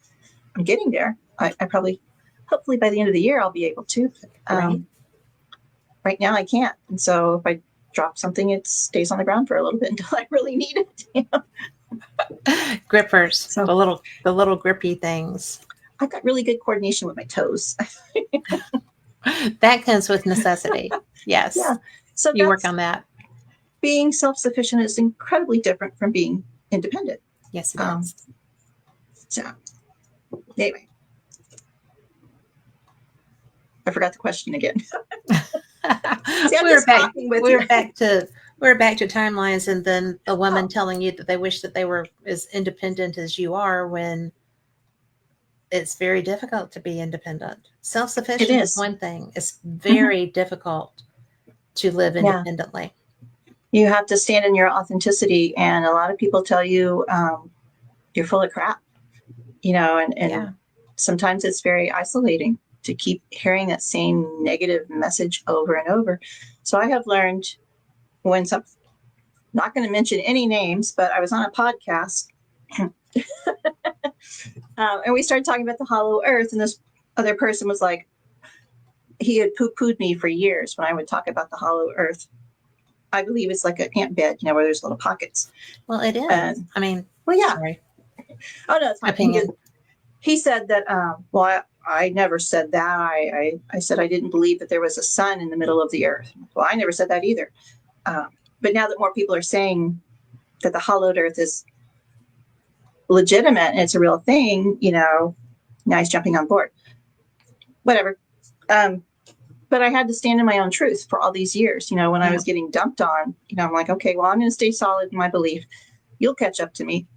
I'm getting there. I probably, hopefully by the end of the year, I'll be able to. Right now I can't. And so if I drop something, it stays on the ground for a little bit until I really need it. Grippers, so, the little grippy things. I've got really good coordination with my toes. That comes with necessity. Yes. Yeah. So you work on that. Being self-sufficient is incredibly different from being independent. Yes, it is. So anyway, I forgot the question again. See, we're back to timelines, and then a woman telling you that they wish that they were as independent as you are, when it's very difficult to be independent. Self-sufficient is one thing. It's very difficult to live independently. You have to stand in your authenticity, and a lot of people tell you you're full of crap, and sometimes it's very isolating to keep hearing that same negative message over and over. So I have learned not going to mention any names, but I was on a podcast and we started talking about the hollow earth, and this other person was like, he had poo-pooed me for years when I would talk about the hollow earth. I believe it's like an ant bed, where there's little pockets. Well, it is. Sorry. Oh no, it's my opinion. He said that, I never said that. I said I didn't believe that there was a sun in the middle of the earth. Well, I never said that either. But now that more people are saying that the hollowed earth is legitimate and it's a real thing, now he's jumping on board. Whatever. But I had to stand in my own truth for all these years. When I was getting dumped on, I'm like, okay, well, I'm going to stay solid in my belief. You'll catch up to me.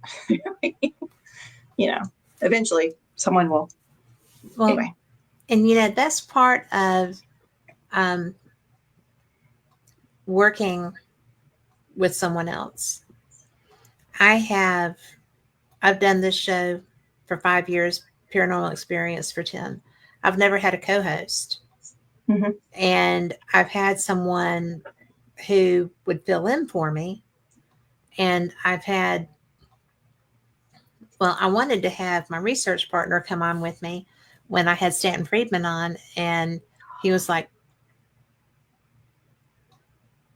Eventually someone will. Well, anyway. And that's part of working with someone else. I've done this show for 5 years, Paranormal Experience for 10. I've never had a co-host. Mm-hmm. And I've had someone who would fill in for me. And I wanted to have my research partner come on with me when I had Stanton Friedman on, and he was like,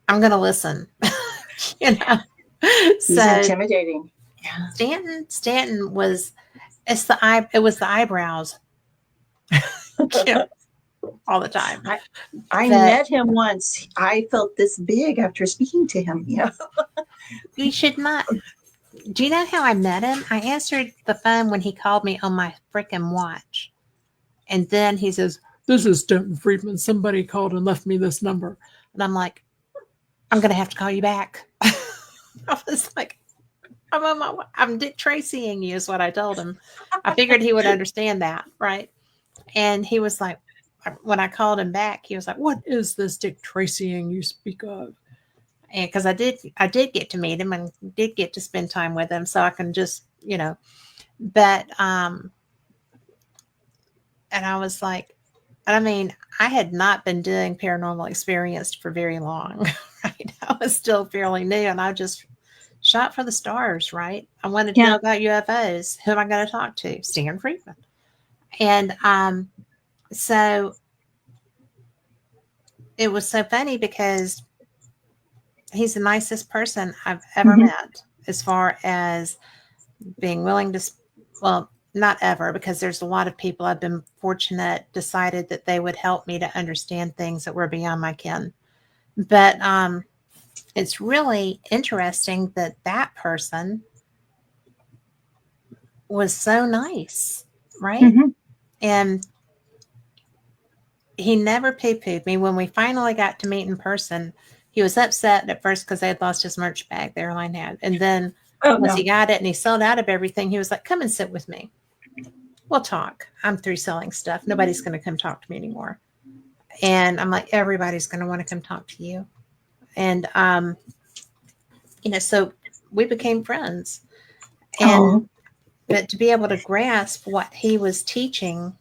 I'm going to listen. He's intimidating. Yeah. Stanton was, it was the eyebrows. All the time. I met him once. I felt this big after speaking to him. You should not. Do you know how I met him? I answered the phone when he called me on my freaking watch. And then he says, "This is Stanton Friedman. Somebody called and left me this number." And I'm like, I'm going to have to call you back. I was like, I'm Dick Tracying you is what I told him. I figured he would understand that. Right. And he was like, when I called him back, he was like, "What is this Dick Tracying you speak of?" And because I did get to meet him and did get to spend time with him, so I can just, but and I was like, I had not been doing Paranormal Experience for very long, right? I was still fairly new, and I just shot for the stars, right? I wanted to know about UFOs. Who am I going to talk to? Stan Friedman. And so it was so funny because he's the nicest person I've ever met, as far as being willing to, well, not ever, because there's a lot of people I've been fortunate decided that they would help me to understand things that were beyond my ken. But it's really interesting that person was so nice, right? Mm-hmm. And he never poo-pooed me. When we finally got to meet in person, he was upset at first because they had lost his merch bag the airline had. And then once he got it and he sold out of everything, he was like, "Come and sit with me. We'll talk. I'm through selling stuff. Nobody's going to come talk to me anymore." And I'm like, everybody's going to want to come talk to you. And, so we became friends. And, but to be able to grasp what he was teaching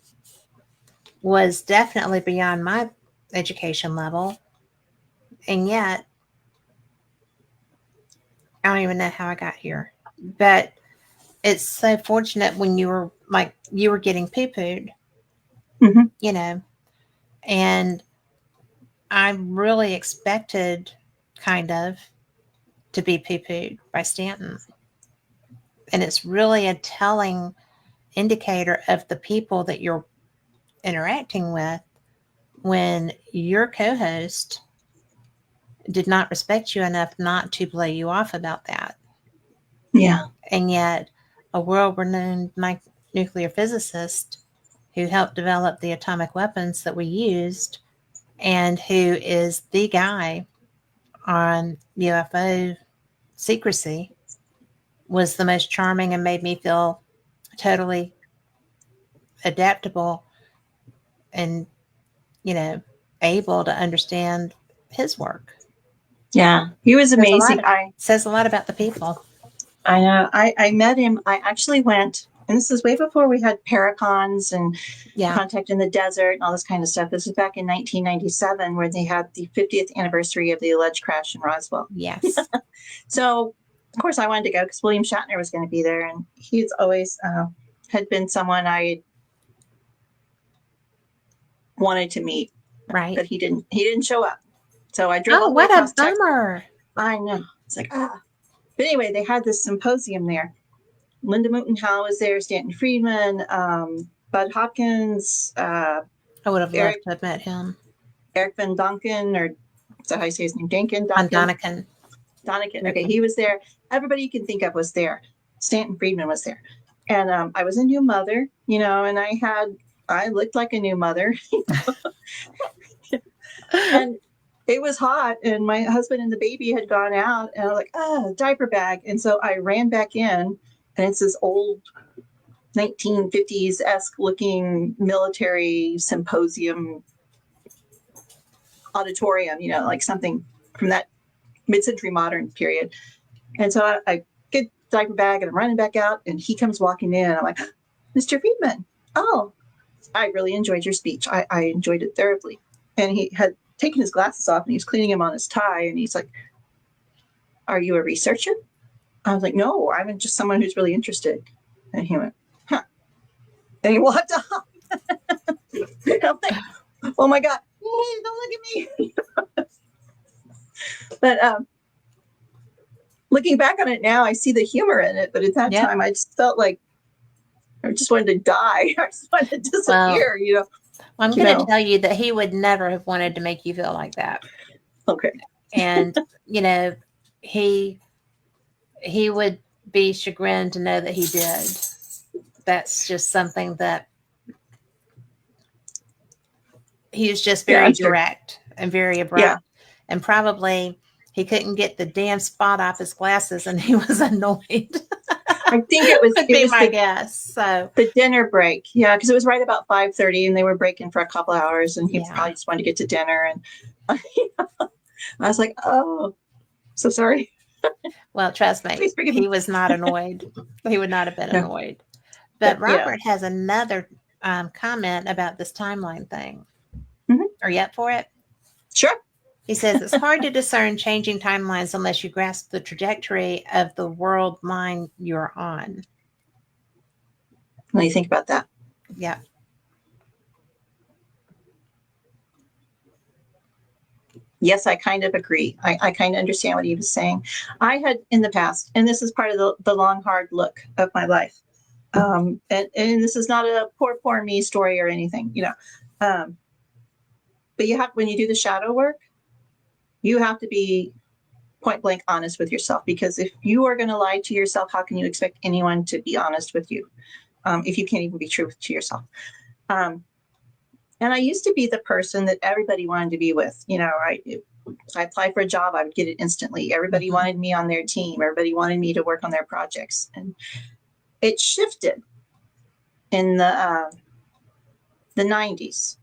was definitely beyond my education level. And yet, I don't even know how I got here. But it's so fortunate when you were getting poo-pooed, and I really expected kind of to be poo-pooed by Stanton. And it's really a telling indicator of the people that you're interacting with when your co-host did not respect you enough not to blow you off about that. Yeah. And yet a world-renowned nuclear physicist who helped develop the atomic weapons that we used and who is the guy on UFO secrecy was the most charming and made me feel totally adaptable and, able to understand his work. Yeah, he was amazing. Says a lot about the people. I know. I met him. I actually went, and this is way before we had Paracons and Contact in the Desert and all this kind of stuff. This is back in 1997 where they had the 50th anniversary of the alleged crash in Roswell. Yes. So, of course, I wanted to go because William Shatner was going to be there. And he's always had been someone I wanted to meet. Right. But he didn't show up. So I drove. Oh, what a bummer. I know. It's like, But anyway, they had this symposium there. Linda Moulton Howe was there, Stanton Friedman, Bud Hopkins. I would have loved to have met him. Eric Van Donken, or is that how you say his name? Doniken. Doniken. Okay, he was there. Everybody you can think of was there. Stanton Friedman was there. And I was a new mother, and I looked like a new mother. And it was hot, and my husband and the baby had gone out, and I was like, diaper bag. And so I ran back in, and it's this old 1950s-esque looking military symposium auditorium, like something from that mid-century modern period. And so I get the diaper bag and I'm running back out, and he comes walking in, and I'm like, Mr. Friedman, oh, I really enjoyed your speech. I enjoyed it thoroughly. And he had taken his glasses off, and he was cleaning them on his tie, and he's like, are you a researcher? I was like, no, I'm just someone who's really interested. And he went, huh. And he walked off. And I'm like, oh my God, don't look at me. But looking back on it now, I see the humor in it. But at that time, I just felt like I just wanted to die. I just wanted to disappear, Well, I'm going to tell you that he would never have wanted to make you feel like that. Okay. And, he would be chagrined to know that he did. That's just something that he was just very direct and very abrupt. Yeah. And probably he couldn't get the damn spot off his glasses, and he was annoyed. I think it was my guess. So the dinner break, because it was right about 5:30, and they were breaking for a couple hours, and he probably just wanted to get to dinner. And I was like, "Oh, so sorry." Well, trust me, he was not annoyed. He would not have been annoyed. But Robert has another comment about this timeline thing. Mm-hmm. Are you up for it? Sure. He says it's hard to discern changing timelines unless you grasp the trajectory of the world line you're on. What do you think about that? Yeah. Yes, I kind of agree. I kind of understand what he was saying. I had in the past, and this is part of the long, hard look of my life. And this is not a poor me story or anything, but when you do the shadow work, you have to be point blank honest with yourself, because if you are going to lie to yourself, how can you expect anyone to be honest with you if you can't even be true to yourself? And I used to be the person that everybody wanted to be with. I applied for a job, I would get it instantly. Everybody wanted me on their team. Everybody wanted me to work on their projects. And it shifted in the 90s.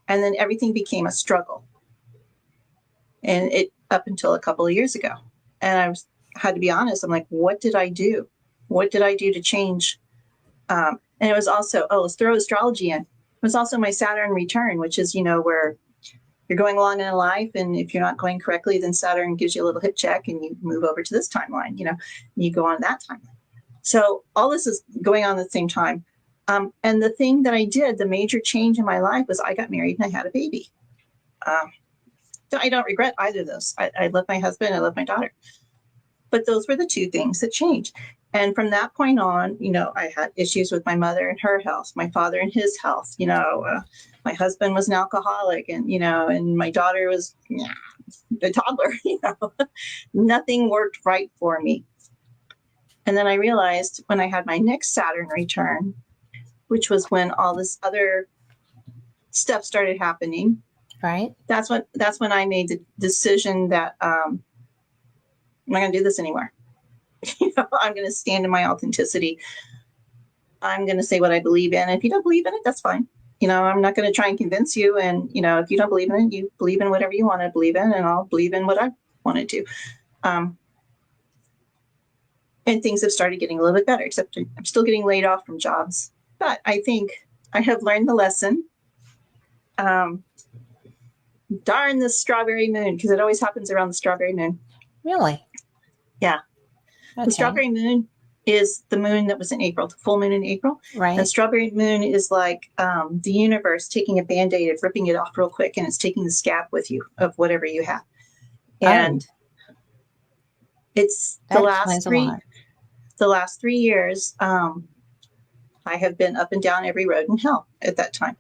And then everything became a struggle. And it up until a couple of years ago. And I had to be honest. I'm like, what did I do? What did I do to change? And it was also, let's throw astrology in. It was also my Saturn return, which is, where you're going along in life. And if you're not going correctly, then Saturn gives you a little hip check and you move over to this timeline, and you go on that timeline. So all this is going on at the same time. And the thing that I did, the major change in my life, was I got married and I had a baby. I don't regret either of those. I love my husband. I love my daughter. But those were the two things that changed. And from that point on, I had issues with my mother and her health, my father and his health. My husband was an alcoholic, and my daughter was a toddler. Nothing worked right for me. And then I realized when I had my next Saturn return, which was when all this other stuff started happening. Right. That's when I made the decision that I'm not going to do this anymore. I'm going to stand in my authenticity. I'm going to say what I believe in. If you don't believe in it, that's fine. I'm not going to try and convince you. And, if you don't believe in it, you believe in whatever you want to believe in, and I'll believe in what I wanted to. And things have started getting a little bit better, except I'm still getting laid off from jobs. But I think I have learned the lesson. Darn the strawberry moon, because it always happens around the strawberry moon. Really? Yeah. Okay. The strawberry moon is the moon that was in April, the full moon in April. Right. And strawberry moon is like the universe taking a Band-Aid and ripping it off real quick, and it's taking the scab with you of whatever you have. And it's the last 3 years, I have been up and down every road in hell at that time.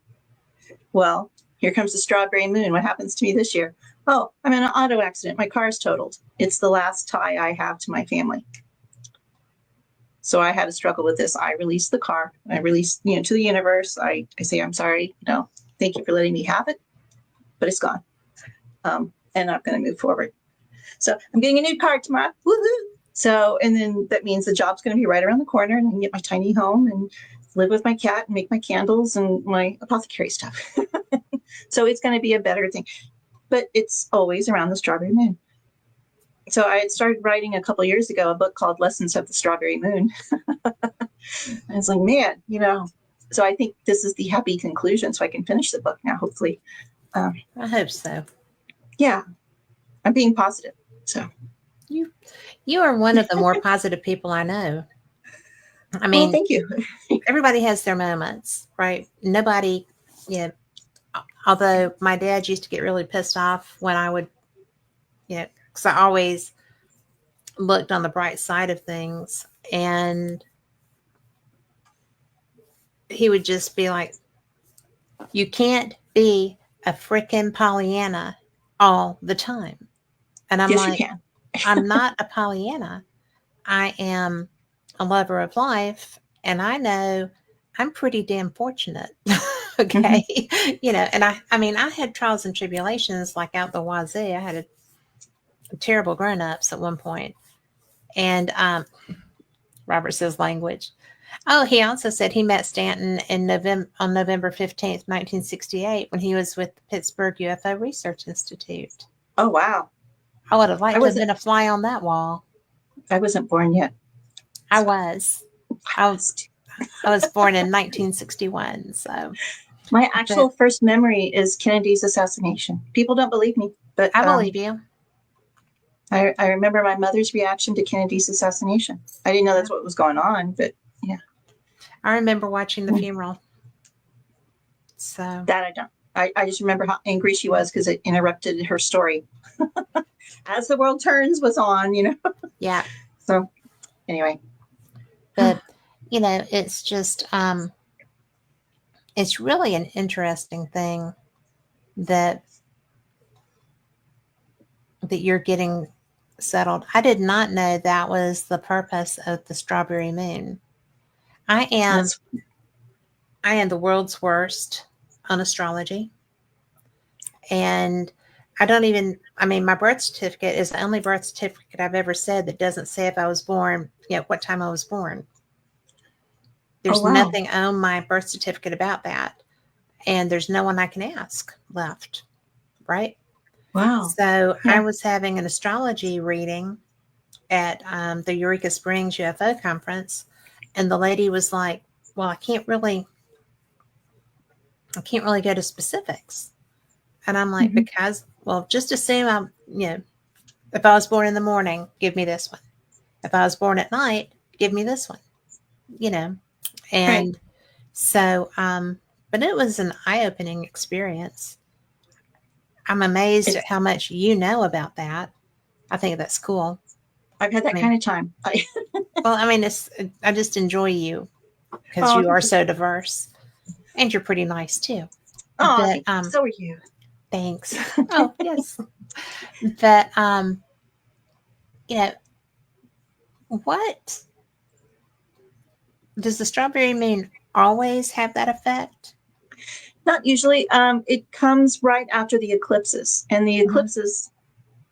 Well, here comes the strawberry moon. What happens to me this year? Oh, I'm in an auto accident. My car's totaled. It's the last tie I have to my family. So I had to struggle with this. I released the car. I released, to the universe. I say, I'm sorry, thank you for letting me have it, but it's gone. And I'm going to move forward. So I'm getting a new car tomorrow. Woohoo! So, and then that means the job's going to be right around the corner, and I can get my tiny home and live with my cat and make my candles and my apothecary stuff. So it's going to be a better thing. But it's always around the strawberry moon. So I had started writing a couple of years ago a book called Lessons of the Strawberry Moon. I was like, man, so I think this is the happy conclusion, so I can finish the book now, hopefully. I hope so. Yeah, I'm being positive. So you are one of the more positive people I know. I mean, thank you. Everybody has their moments, right? Nobody, although my dad used to get really pissed off when I would, because I always looked on the bright side of things, and he would just be like, you can't be a frickin' Pollyanna all the time. And I'm yes, like, you can. I'm not a Pollyanna. I am a lover of life, and I know I'm pretty damn fortunate. Okay. Mm-hmm. And I had trials and tribulations like out the wazoo. I had a terrible grown-ups at one point. And Robert says language. Oh, he also said he met Stanton on November 15th, 1968, when he was with the Pittsburgh UFO Research Institute. Oh, wow. I would have liked to have been a fly on that wall. I wasn't born yet. I was born in 1961. So my actual first memory is Kennedy's assassination. People don't believe me, but I believe you. I remember my mother's reaction to Kennedy's assassination. I didn't know that's what was going on, but yeah. I remember watching the funeral. So that I don't. I just remember how angry she was because it interrupted her story. As the World Turns was on, Yeah. So anyway. But, it's just, it's really an interesting thing that you're getting settled. I did not know that was the purpose of the Strawberry Moon. I am the world's worst on astrology. And my birth certificate is the only birth certificate I've ever said that doesn't say if I was born, what time I was born. There's nothing on my birth certificate about that. And there's no one I can ask left. Right? Wow. So I was having an astrology reading at the Eureka Springs UFO conference. And the lady was like, well, I can't really go to specifics. And I'm like, because, just assume if I was born in the morning, give me this one. If I was born at night, give me this one, And so, but it was an eye-opening experience. I'm amazed at how much you know about that. I think that's cool. I've had that kind of time. I just enjoy you because you are so diverse, and you're pretty nice too. Oh, so are you. Thanks. Oh, yes. But what does the Strawberry Moon always have that effect? Not usually. It comes right after the eclipses, and the eclipses.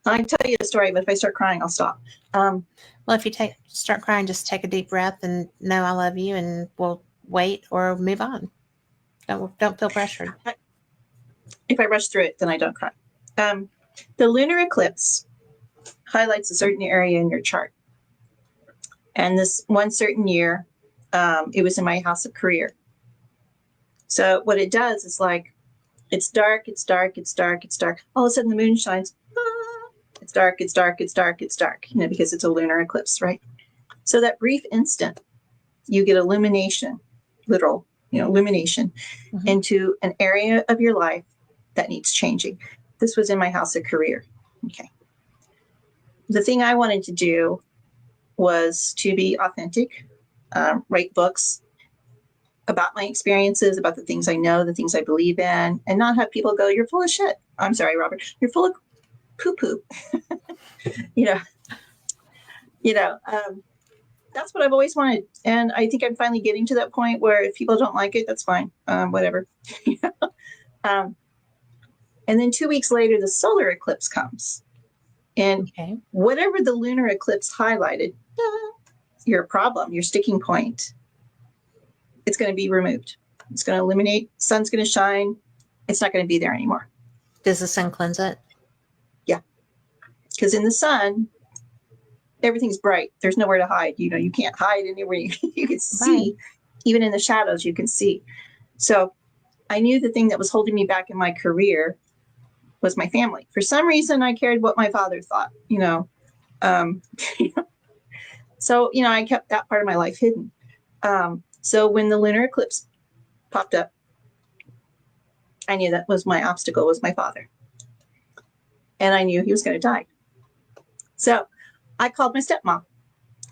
I can tell you a story, but if I start crying, I'll stop. Well, if you start crying, just take a deep breath and know I love you, and we'll wait or move on. Don't feel pressured. If I rush through it, then I don't cry. The lunar eclipse highlights a certain area in your chart, and this one certain year, it was in my house of career. So what it does is it's dark, it's dark, it's dark, it's dark. All of a sudden the moon shines. It's dark, it's dark, it's dark, it's dark, because it's a lunar eclipse, right? So that brief instant, you get illumination, literal, illumination into an area of your life that needs changing. This was in my house of career. Okay. The thing I wanted to do was to be authentic, write books about my experiences, about the things I know, the things I believe in, and not have people go, you're full of shit. I'm sorry, Robert. You're full of poo-poo. that's what I've always wanted. And I think I'm finally getting to that point where if people don't like it, that's fine. Whatever. um, and then 2 weeks later, the solar eclipse comes. And Okay. whatever the lunar eclipse highlighted, your problem, your sticking point, it's going to be removed. It's going to eliminate, sun's going to shine. It's not going to be there anymore. Does the sun cleanse it? Because in the sun, everything's bright. There's nowhere to hide. You can't hide anywhere. You can see, Right. even in the shadows, you can see. So I knew the thing that was holding me back in my career was my family. For some reason, I cared what my father thought, So, I kept that part of my life hidden. So when the lunar eclipse popped up, I knew that was my obstacle, was my father. And I knew he was going to die. So I called my stepmom.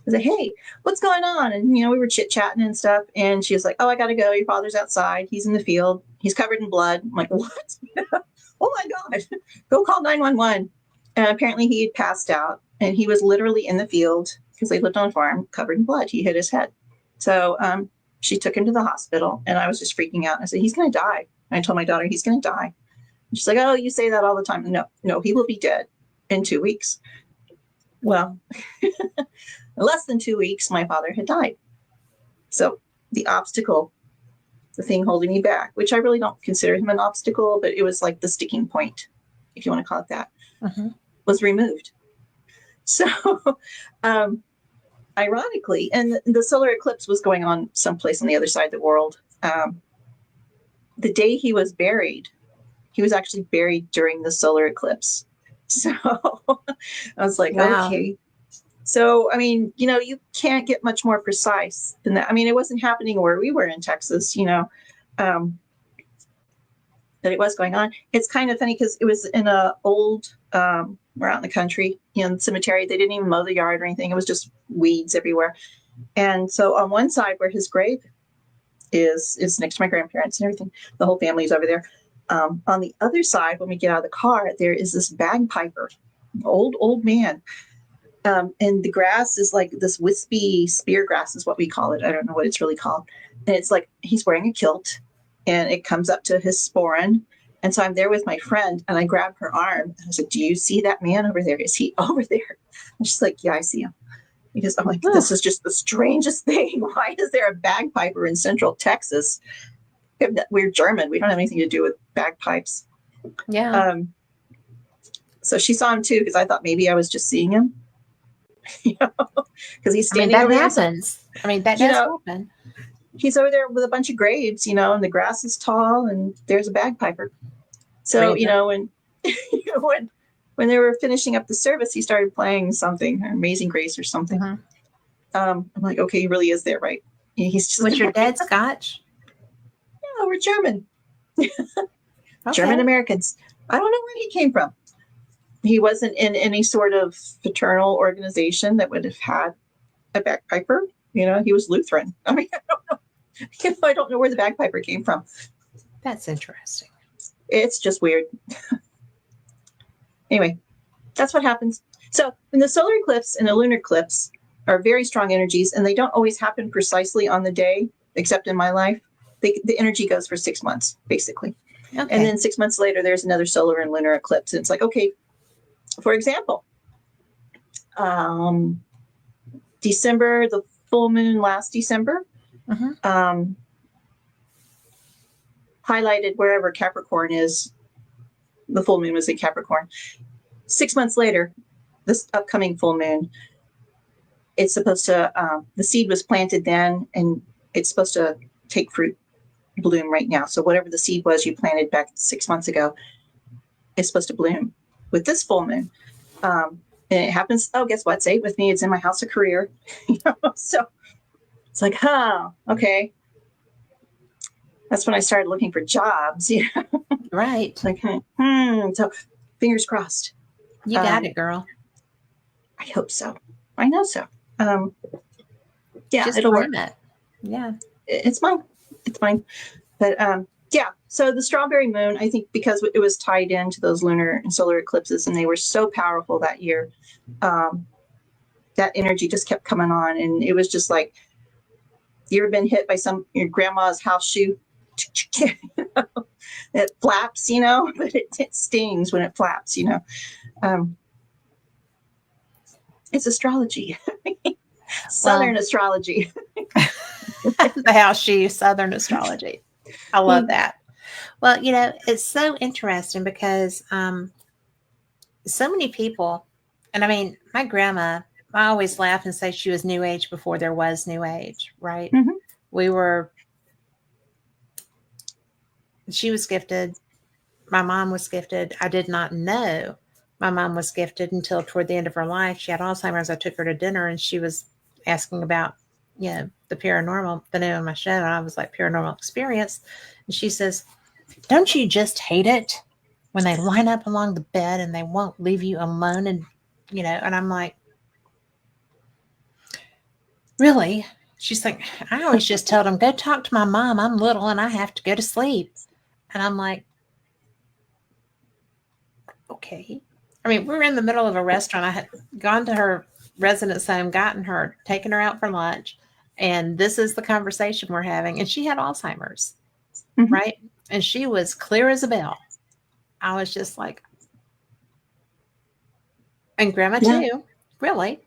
I said, hey, what's going on? And, we were chit-chatting and stuff. And she was like, oh, I got to go. Your father's outside. He's in the field. He's covered in blood. I'm like, what? Oh, my God. Go call 911. And apparently he had passed out. And he was literally in the field because they lived on a farm covered in blood. He hit his head. So she took him to the hospital. And I was just freaking out. I said, he's going to die. And I told my daughter, he's going to die. And she's like, oh, you say that all the time. No, he will be dead in 2 weeks. Well, in less than 2 weeks, my father had died. So the obstacle, the thing holding me back, which I really don't consider him an obstacle, but it was like the sticking point, if you want to call it that, was removed. So ironically, and the solar eclipse was going on someplace on the other side of the world. The day he was buried, he was actually buried during the solar eclipse. So I was like, Wow. okay. So, you can't get much more precise than that. It wasn't happening where we were in Texas, that it was going on. It's kind of funny because it was in a old, we're out in the country, in the cemetery. They didn't even mow the yard or anything. It was just weeds everywhere. And so on one side where his grave is next to my grandparents and everything, the whole family's over there. On the other side, when we get out of the car, there is this bagpiper, old man. And the grass is like this wispy spear grass is what we call it. I don't know what it's really called. And it's like he's wearing a kilt and it comes up to his sporran. And so I'm there with my friend and I grab her arm and I said, do you see that man over there? Is he over there? And she's like, yeah, I see him. Because I'm like, this is just the strangest thing. Why is there a bagpiper in Central Texas? We're German. We don't have anything to do with bagpipes. Yeah. So she saw him too because I thought maybe I was just seeing him. Because he's standing that over happens. That does happen. He's over there with a bunch of graves, and the grass is tall and there's a bagpiper. So, when when they were finishing up the service, he started playing something, Amazing Grace or something. I'm like, okay, he really is there, right? He's just Was your dad Scotch? No, we're German. Okay. German Americans. I don't know where he came from. He wasn't in any sort of fraternal organization that would have had a bagpiper. He was Lutheran. I don't know. I don't know where the bagpiper came from. That's interesting. It's just weird. Anyway, that's what happens. So when the solar eclipse and the lunar eclipse are very strong energies, and they don't always happen precisely on the day, except in my life, the energy goes for 6 months, basically. Okay. And then 6 months later, there's another solar and lunar eclipse. And it's like, okay, for example, December, the full moon last December, highlighted wherever Capricorn is. The full moon was in Capricorn. 6 months later, this upcoming full moon, it's supposed to, the seed was planted then, and it's supposed to take fruit, bloom right now. So whatever the seed was you planted back 6 months ago, is supposed to bloom with this full moon. And it happens, guess what? Say it with me. It's in my house of career. So it's like, okay. That's when I started looking for jobs. Right. It's like, so fingers crossed. You got it, girl. I hope so. I know so. Yeah, Just it'll work. it. Yeah. It's mine. It's mine. But yeah, so the strawberry moon, I think because it was tied into those lunar and solar eclipses and they were so powerful that year, that energy just kept coming on. And it was just like, you ever been hit by your grandma's house shoe? It flaps, but it stings when it flaps, it's astrology. Southern astrology. The house shoe, Southern astrology. I love that. Well, it's so interesting because so many people, and I mean, my grandma, I always laugh and say she was New Age before there was New Age, right? Mm-hmm. She was gifted. My mom was gifted. I did not know my mom was gifted until toward the end of her life. She had Alzheimer's. I took her to dinner and she was asking about, the paranormal, the name of my show. And I was like, Paranormal Experience. And she says, don't you just hate it when they line up along the bed and they won't leave you alone? And, and I'm like, really? She's like, I always just told them, go talk to my mom. I'm little and I have to go to sleep. And I'm like, okay. I mean, we were in the middle of a restaurant. I had gone to her residence home, taken her out for lunch. And this is the conversation we're having. And she had Alzheimer's, right? And she was clear as a bell. I was just like, and grandma too, really.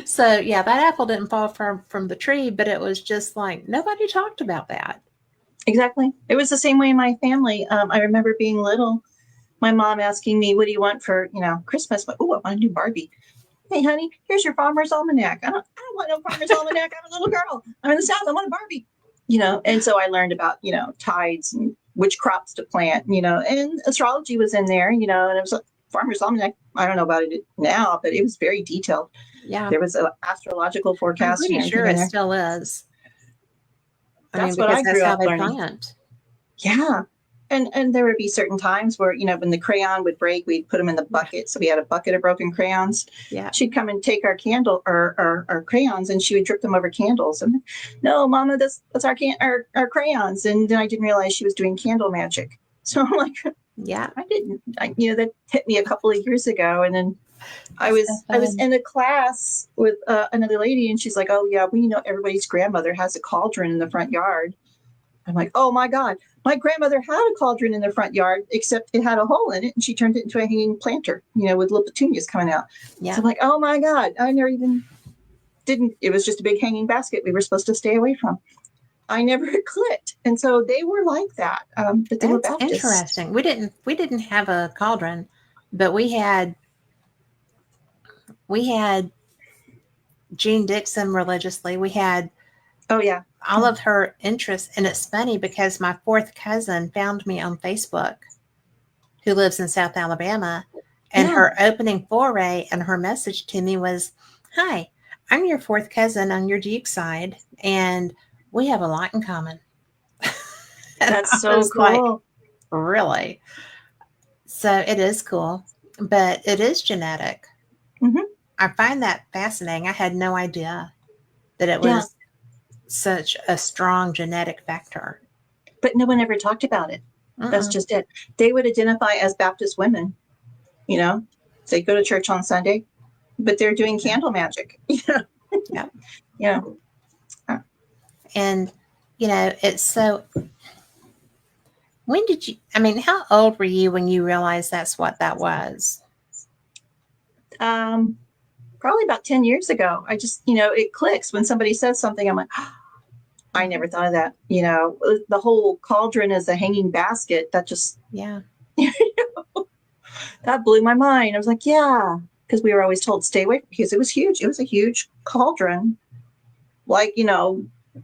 So that apple didn't fall from the tree, but it was just like, nobody talked about that. Exactly. It was the same way in my family. I remember being little, my mom asking me, what do you want for, Christmas? But, I want a new Barbie. Hey, honey, here's your Farmer's Almanac. I don't want no Farmer's Almanac. I'm a little girl. I'm in the South. I want a Barbie. And so I learned about, tides and which crops to plant, and astrology was in there, and it was a Farmer's Almanac. I don't know about it now, but it was very detailed. Yeah. There was an astrological forecast. I'm pretty sure it still is. That's what I grew up learning. Plant. Yeah. And there would be certain times where, when the crayon would break, we'd put them in the bucket. So we had a bucket of broken crayons. Yeah. She'd come and take our our crayons and she would drip them over candles. And no, Mama, that's our crayons. And then I didn't realize she was doing candle magic. So I'm like, yeah, that hit me a couple of years ago. And then I was in a class with another lady and she's like, oh yeah, everybody's grandmother has a cauldron in the front yard. I'm like, oh my God, my grandmother had a cauldron in the front yard, except it had a hole in it and she turned it into a hanging planter, with little petunias coming out. Yeah. So I'm like, oh my God, I never even it was just a big hanging basket we were supposed to stay away from. I never clicked. And so they were like that. But they were Baptist. Interesting. We didn't have a cauldron, but we had Jean Dixon religiously. We had all of her interests. And it's funny because my fourth cousin found me on Facebook, who lives in South Alabama. And her opening foray and her message to me was, hi, I'm your fourth cousin on your Duke side. And we have a lot in common. That's so cool. Like, really? So it is cool, but it is genetic. Mm-hmm. I find that fascinating. I had no idea that it was such a strong genetic factor. But no one ever talked about it. That's just it. They would identify as Baptist women, They go to church on Sunday, but they're doing candle magic. Yeah. And, it's so, how old were you when you realized that's what that was? Probably about 10 years ago. I just, it clicks when somebody says something. I'm like, I never thought of that. The whole cauldron as a hanging basket, that just, that blew my mind. I was like, because we were always told stay away because it was huge. It was a huge cauldron, like,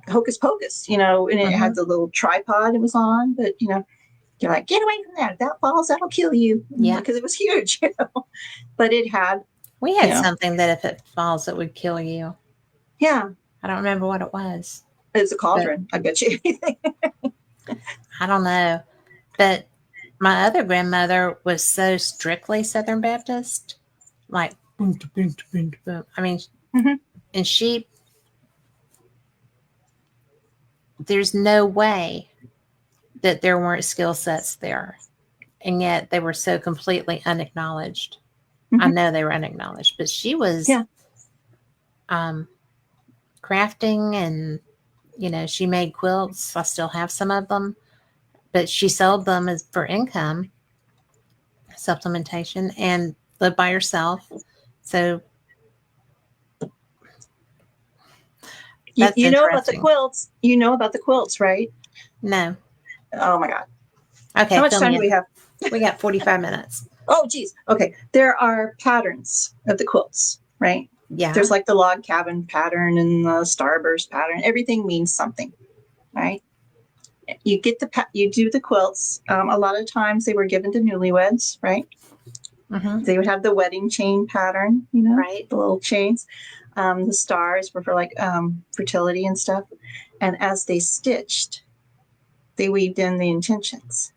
hocus pocus, and it had the little tripod it was on, but, you're like, get away from that. If that falls, that'll kill you. Yeah. Because it was huge, but it had. We had something that if it falls, it would kill you. Yeah. I don't remember what it was. It's a cauldron, I bet you. I don't know. But my other grandmother was so strictly Southern Baptist, like, boom, boom, boom, boom. I mean, and there's no way that there weren't skill sets there. And yet they were so completely unacknowledged. I know they were unacknowledged, but she was Yeah. Crafting, and she made quilts. I still have some of them, but she sold them as for income supplementation and lived by herself. So You, that's you know about the interesting. quilts. You know about the quilts, right? No. Oh my God. Okay. How much Fill time me do we in. have? We got 45 minutes. Oh, geez. Okay. There are patterns of the quilts, right? Yeah. There's like the log cabin pattern and the starburst pattern. Everything means something, right? You get you do the quilts. A lot of times they were given to newlyweds, right? Mm-hmm. They would have the wedding chain pattern, Right. the little chains. The stars were for like fertility and stuff. And as they stitched, they weaved in the intentions.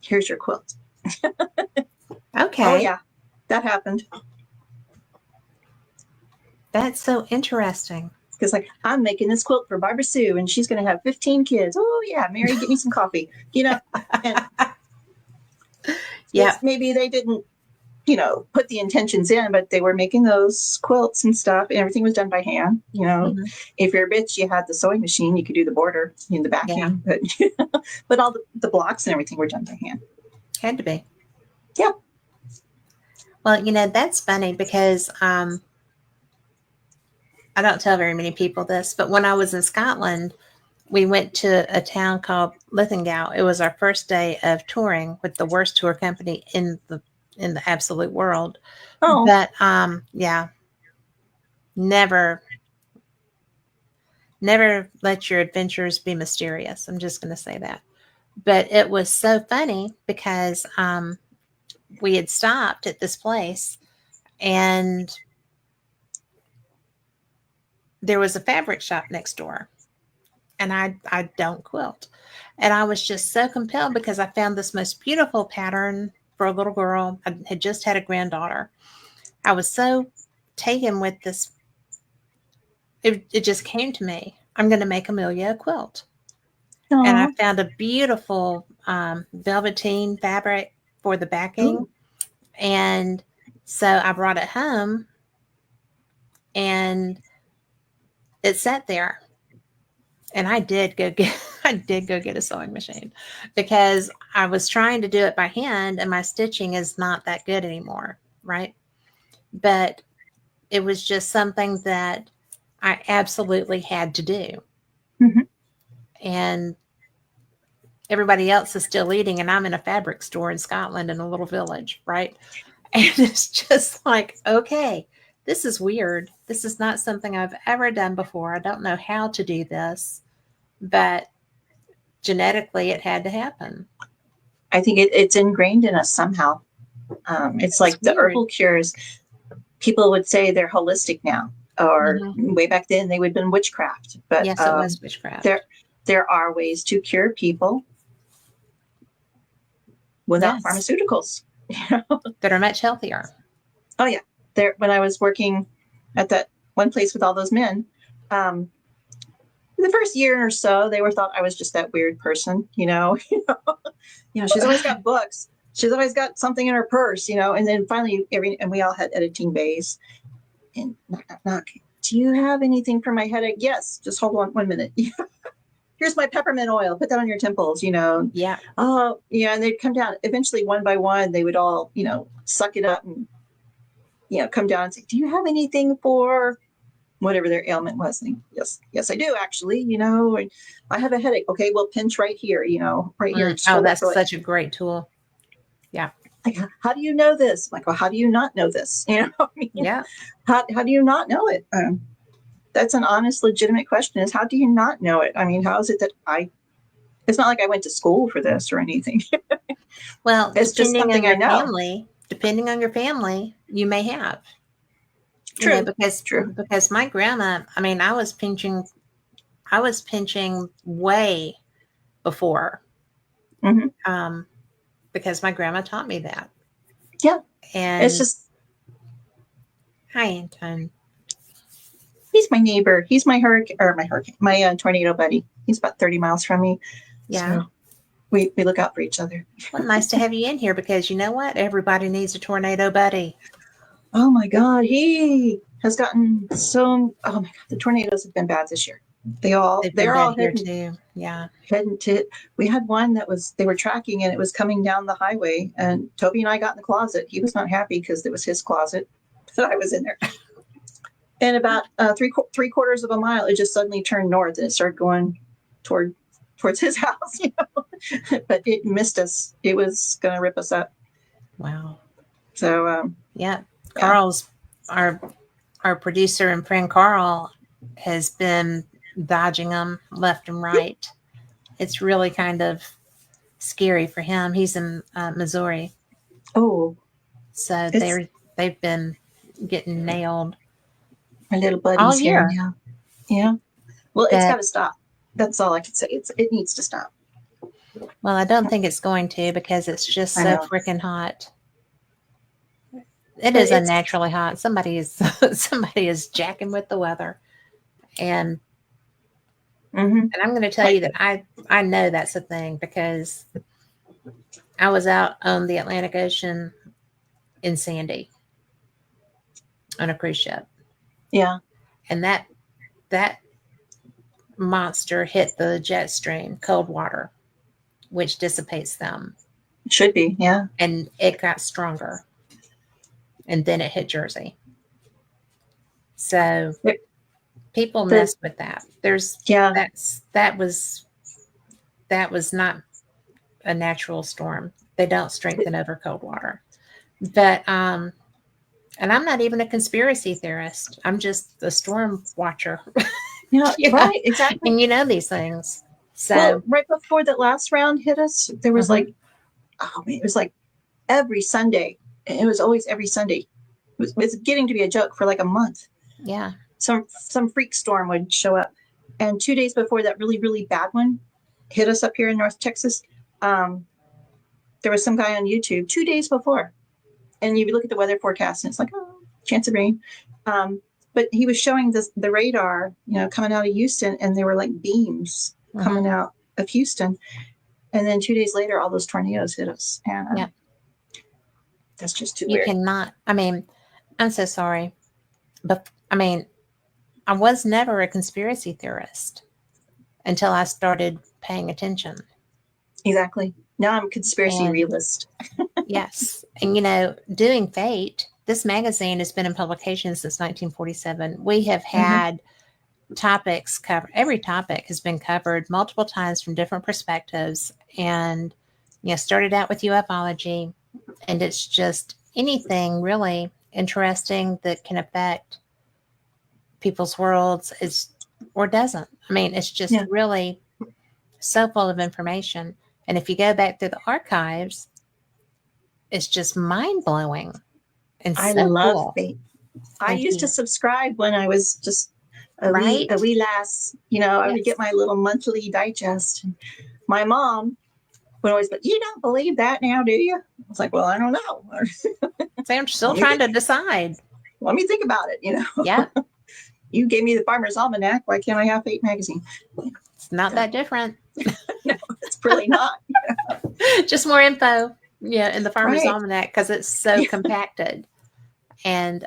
Here's your quilt. Okay. Oh yeah, that happened. That's so interesting. Because like, I'm making this quilt for Barbara Sue and she's going to have 15 kids. Oh yeah, Mary, get me some coffee. And Yeah. maybe they didn't, put the intentions in, but they were making those quilts and stuff. And everything was done by hand. Mm-hmm. If you're a bitch, you had the sewing machine, you could do the border in the backing, but all the blocks and everything were done by hand. Had to be. Yeah. Well, that's funny because I don't tell very many people this, but when I was in Scotland, we went to a town called Lithgow. It was our first day of touring with the worst tour company in the absolute world. Oh. But yeah, never let your adventures be mysterious. I'm just going to say that. But it was so funny because we had stopped at this place and there was a fabric shop next door. And I don't quilt. And I was just so compelled because I found this most beautiful pattern for a little girl. I had just had a granddaughter. I was so taken with this. It just came to me. I'm going to make Amelia a quilt. Aww. And I found a beautiful velveteen fabric for the backing. Ooh. And so I brought it home and it sat there. And I did go get a sewing machine because I was trying to do it by hand and my stitching is not that good anymore. Right. But it was just something that I absolutely had to do. Mm-hmm. And everybody else is still eating and I'm in a fabric store in Scotland in a little village. Right. And it's just like, okay, this is weird. This is not something I've ever done before. I don't know how to do this. But genetically, it had to happen. I think it's ingrained in us somehow. It's like the herbal cures. People would say they're holistic now, or way back then they would have been witchcraft. But yes, it was witchcraft. There are ways to cure people without pharmaceuticals. That are much healthier. Oh yeah, when I was working at that one place with all those men. The first year or so, they thought I was just that weird person, she's always got books. She's always got something in her purse, and then finally and we all had editing bays and knock. Do you have anything for my headache? Yes. Just hold on 1 minute. Here's my peppermint oil. Put that on your temples, Yeah. Oh, yeah. And they'd come down eventually one by one. They would all, suck it up and, come down and say, do you have anything for whatever their ailment was? And yes, I do actually, I have a headache. Okay, well, pinch right here, right here. Oh, that's such a great tool. Yeah. Like, how do you know this? I'm like, well, how do you not know this? Yeah. How do you not know it? That's an honest, legitimate question is how do you not know it? I mean, how is it that it's not like I went to school for this or anything. Well, it's just something I know. Depending on your family, you may have. True. Because my grandma, I mean, I was pinching way before. Mm-hmm. Because my grandma taught me that. Yeah. And it's just. Hi, Anton. He's my neighbor. He's my tornado buddy. He's about 30 miles from me. Yeah. we look out for each other. Well, nice to have you in here because you know what? Everybody needs a tornado buddy. Oh my God, he has gotten so. Oh my God, the tornadoes have been bad this year. They've been They're all bad here heading too. Yeah. heading to. We had one that was they were tracking and it was coming down the highway, and Toby and I got in the closet. He was not happy because it was his closet that I was in there. And about three quarters of a mile, it just suddenly turned north and it started going towards his house. But it missed us. It was going to rip us up. Wow. So yeah. Carl's our producer and friend Carl has been dodging them left and right. It's really kind of scary for him. He's in Missouri. Oh. So they've been getting nailed. My little buddies all year. Here now. Yeah. Well, it's got to stop. That's all I can say. It needs to stop. Well, I don't think it's going to because it's just so freaking hot. It is unnaturally hot. Somebody is jacking with the weather, and I'm going to tell you that I know that's a thing because I was out on the Atlantic Ocean in Sandy on a cruise ship. Yeah, and that monster hit the jet stream, cold water, which dissipates them. It should be, yeah. And it got stronger. And then it hit Jersey. So people messed with that. That was not a natural storm. They don't strengthen over cold water. But and I'm not even a conspiracy theorist. I'm just a storm watcher. Yeah, right, exactly. And you know these things. So right before that last round hit us, there was it was like every Sunday. It was always every Sunday. It was getting to be a joke for like a month. Yeah. Some freak storm would show up. And 2 days before that really, really bad one hit us up here in North Texas, there was some guy on YouTube 2 days before. And you look at the weather forecast and it's like, oh, chance of rain. But he was showing the radar, coming out of Houston, and there were like beams coming out of Houston. And then 2 days later, all those tornadoes hit us. And that's just too weird. You cannot. I mean, I'm so sorry. But I mean, I was never a conspiracy theorist until I started paying attention. Exactly. Now I'm a conspiracy realist. Yes. And, doing Fate, this magazine has been in publication since 1947. We have had topics covered. Every topic has been covered multiple times from different perspectives. And, started out with ufology. And it's just anything really interesting that can affect people's worlds or doesn't. I mean, it's just really so full of information. And if you go back through the archives, it's just mind blowing. And I so love cool. Fate. I used to subscribe when I was just a wee lass. I would get my little monthly digest. And my mom would always, but you don't believe that now, do you? I was like, well, I don't know. So I'm still trying to decide. Let me think about it, Yeah. You gave me the Farmer's Almanac. Why can't I have Fate magazine? It's not that different. No, it's really not. Just more info, in the Farmer's Almanac because it's so compacted. And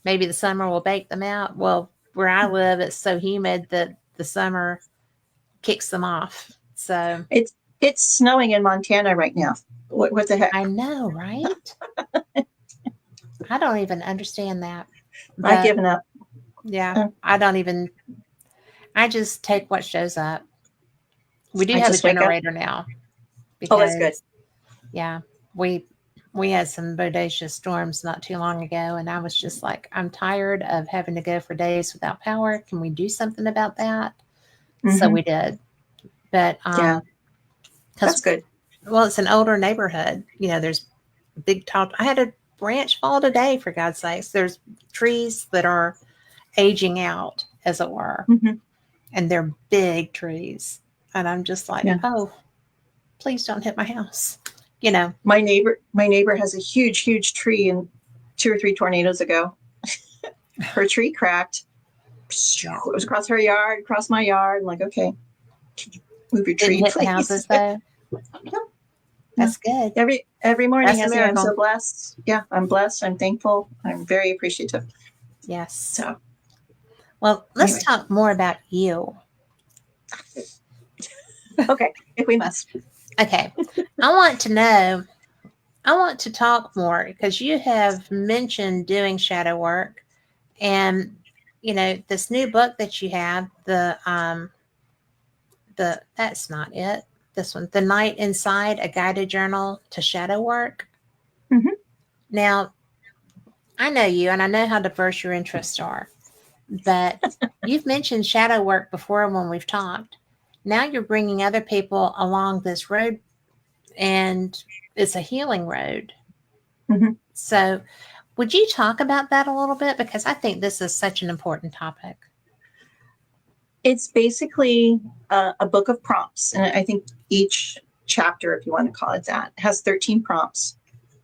maybe the summer will bake them out. Well, where I live, it's so humid that the summer kicks them off. So it's snowing in Montana right now. What the heck? I know, right? I don't even understand that. I've given up. Yeah, I just take what shows up. We do have a generator now. Because, that's good. Yeah, we had some bodacious storms not too long ago, and I was just like, I'm tired of having to go for days without power. Can we do something about that? So we did. But that's good. Well, it's an older neighborhood. There's big tall. I had a branch fall today, for God's sakes. There's trees that are aging out, as it were, and they're big trees. And I'm just like, oh, please don't hit my house. My neighbor has a huge tree, and 2 or 3 tornadoes ago, her tree cracked. It was across her yard, across my yard. I'm like, okay, move your Didn't tree, hit the please. houses though. Yep. That's good. Every morning, That's a I say I'm miracle. so blessed. Yeah, I'm blessed. I'm thankful. I'm very appreciative. Yes. So, Well, let's anyway. talk more about you. Okay, if we must. Okay. I want to talk more because you have mentioned doing shadow work, and this new book that you have, the that's not it. This one, The Night Inside, a guided journal to shadow work. Mhm. Now, I know you and I know how diverse your interests are, but you've mentioned shadow work before when we've talked. Now you're bringing other people along this road, and it's a healing road. Mhm. So, would you talk about that a little bit? Because I think this is such an important topic. It's basically a book of prompts, and I think each chapter, if you want to call it that, has 13 prompts.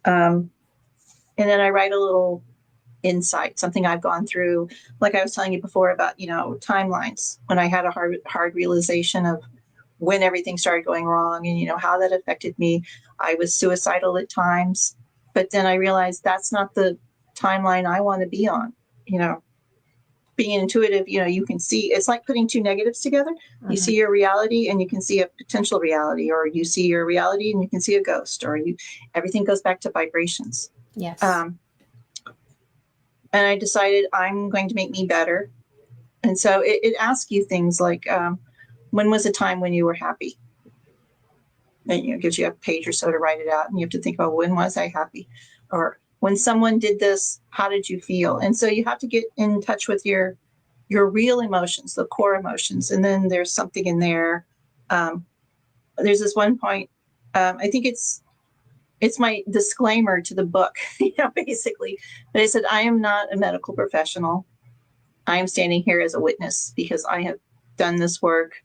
And then I write a little insight, something I've gone through, like I was telling you before about, timelines, when I had a hard realization of when everything started going wrong and, how that affected me. I was suicidal at times, but then I realized that's not the timeline I want to be on. Being intuitive, you can see, it's like putting two negatives together. You see your reality and you can see a potential reality, or you see your reality and you can see a ghost, or everything goes back to vibrations. Yes. And I decided I'm going to make me better. And so it asks you things like, when was a time when you were happy? And it gives you a page or so to write it out. And you have to think about, when was I happy? Or when someone did this, how did you feel? And so you have to get in touch with your real emotions, the core emotions. And then there's something in there. There's this one point, I think it's my disclaimer to the book, basically. But I said, I am not a medical professional. I am standing here as a witness because I have done this work.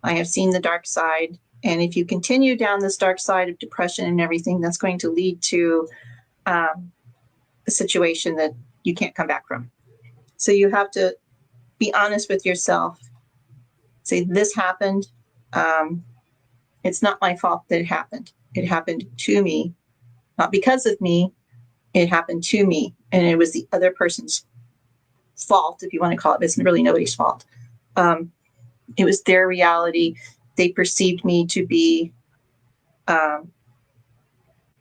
I have seen the dark side. And if you continue down this dark side of depression and everything, that's going to lead to a situation that you can't come back from. So you have to be honest with yourself. Say, this happened. It's not my fault that it happened. It happened to me, not because of me. It happened to me. And it was the other person's fault, if you want to call it. It's really nobody's fault. It was their reality. They perceived me to be, I'm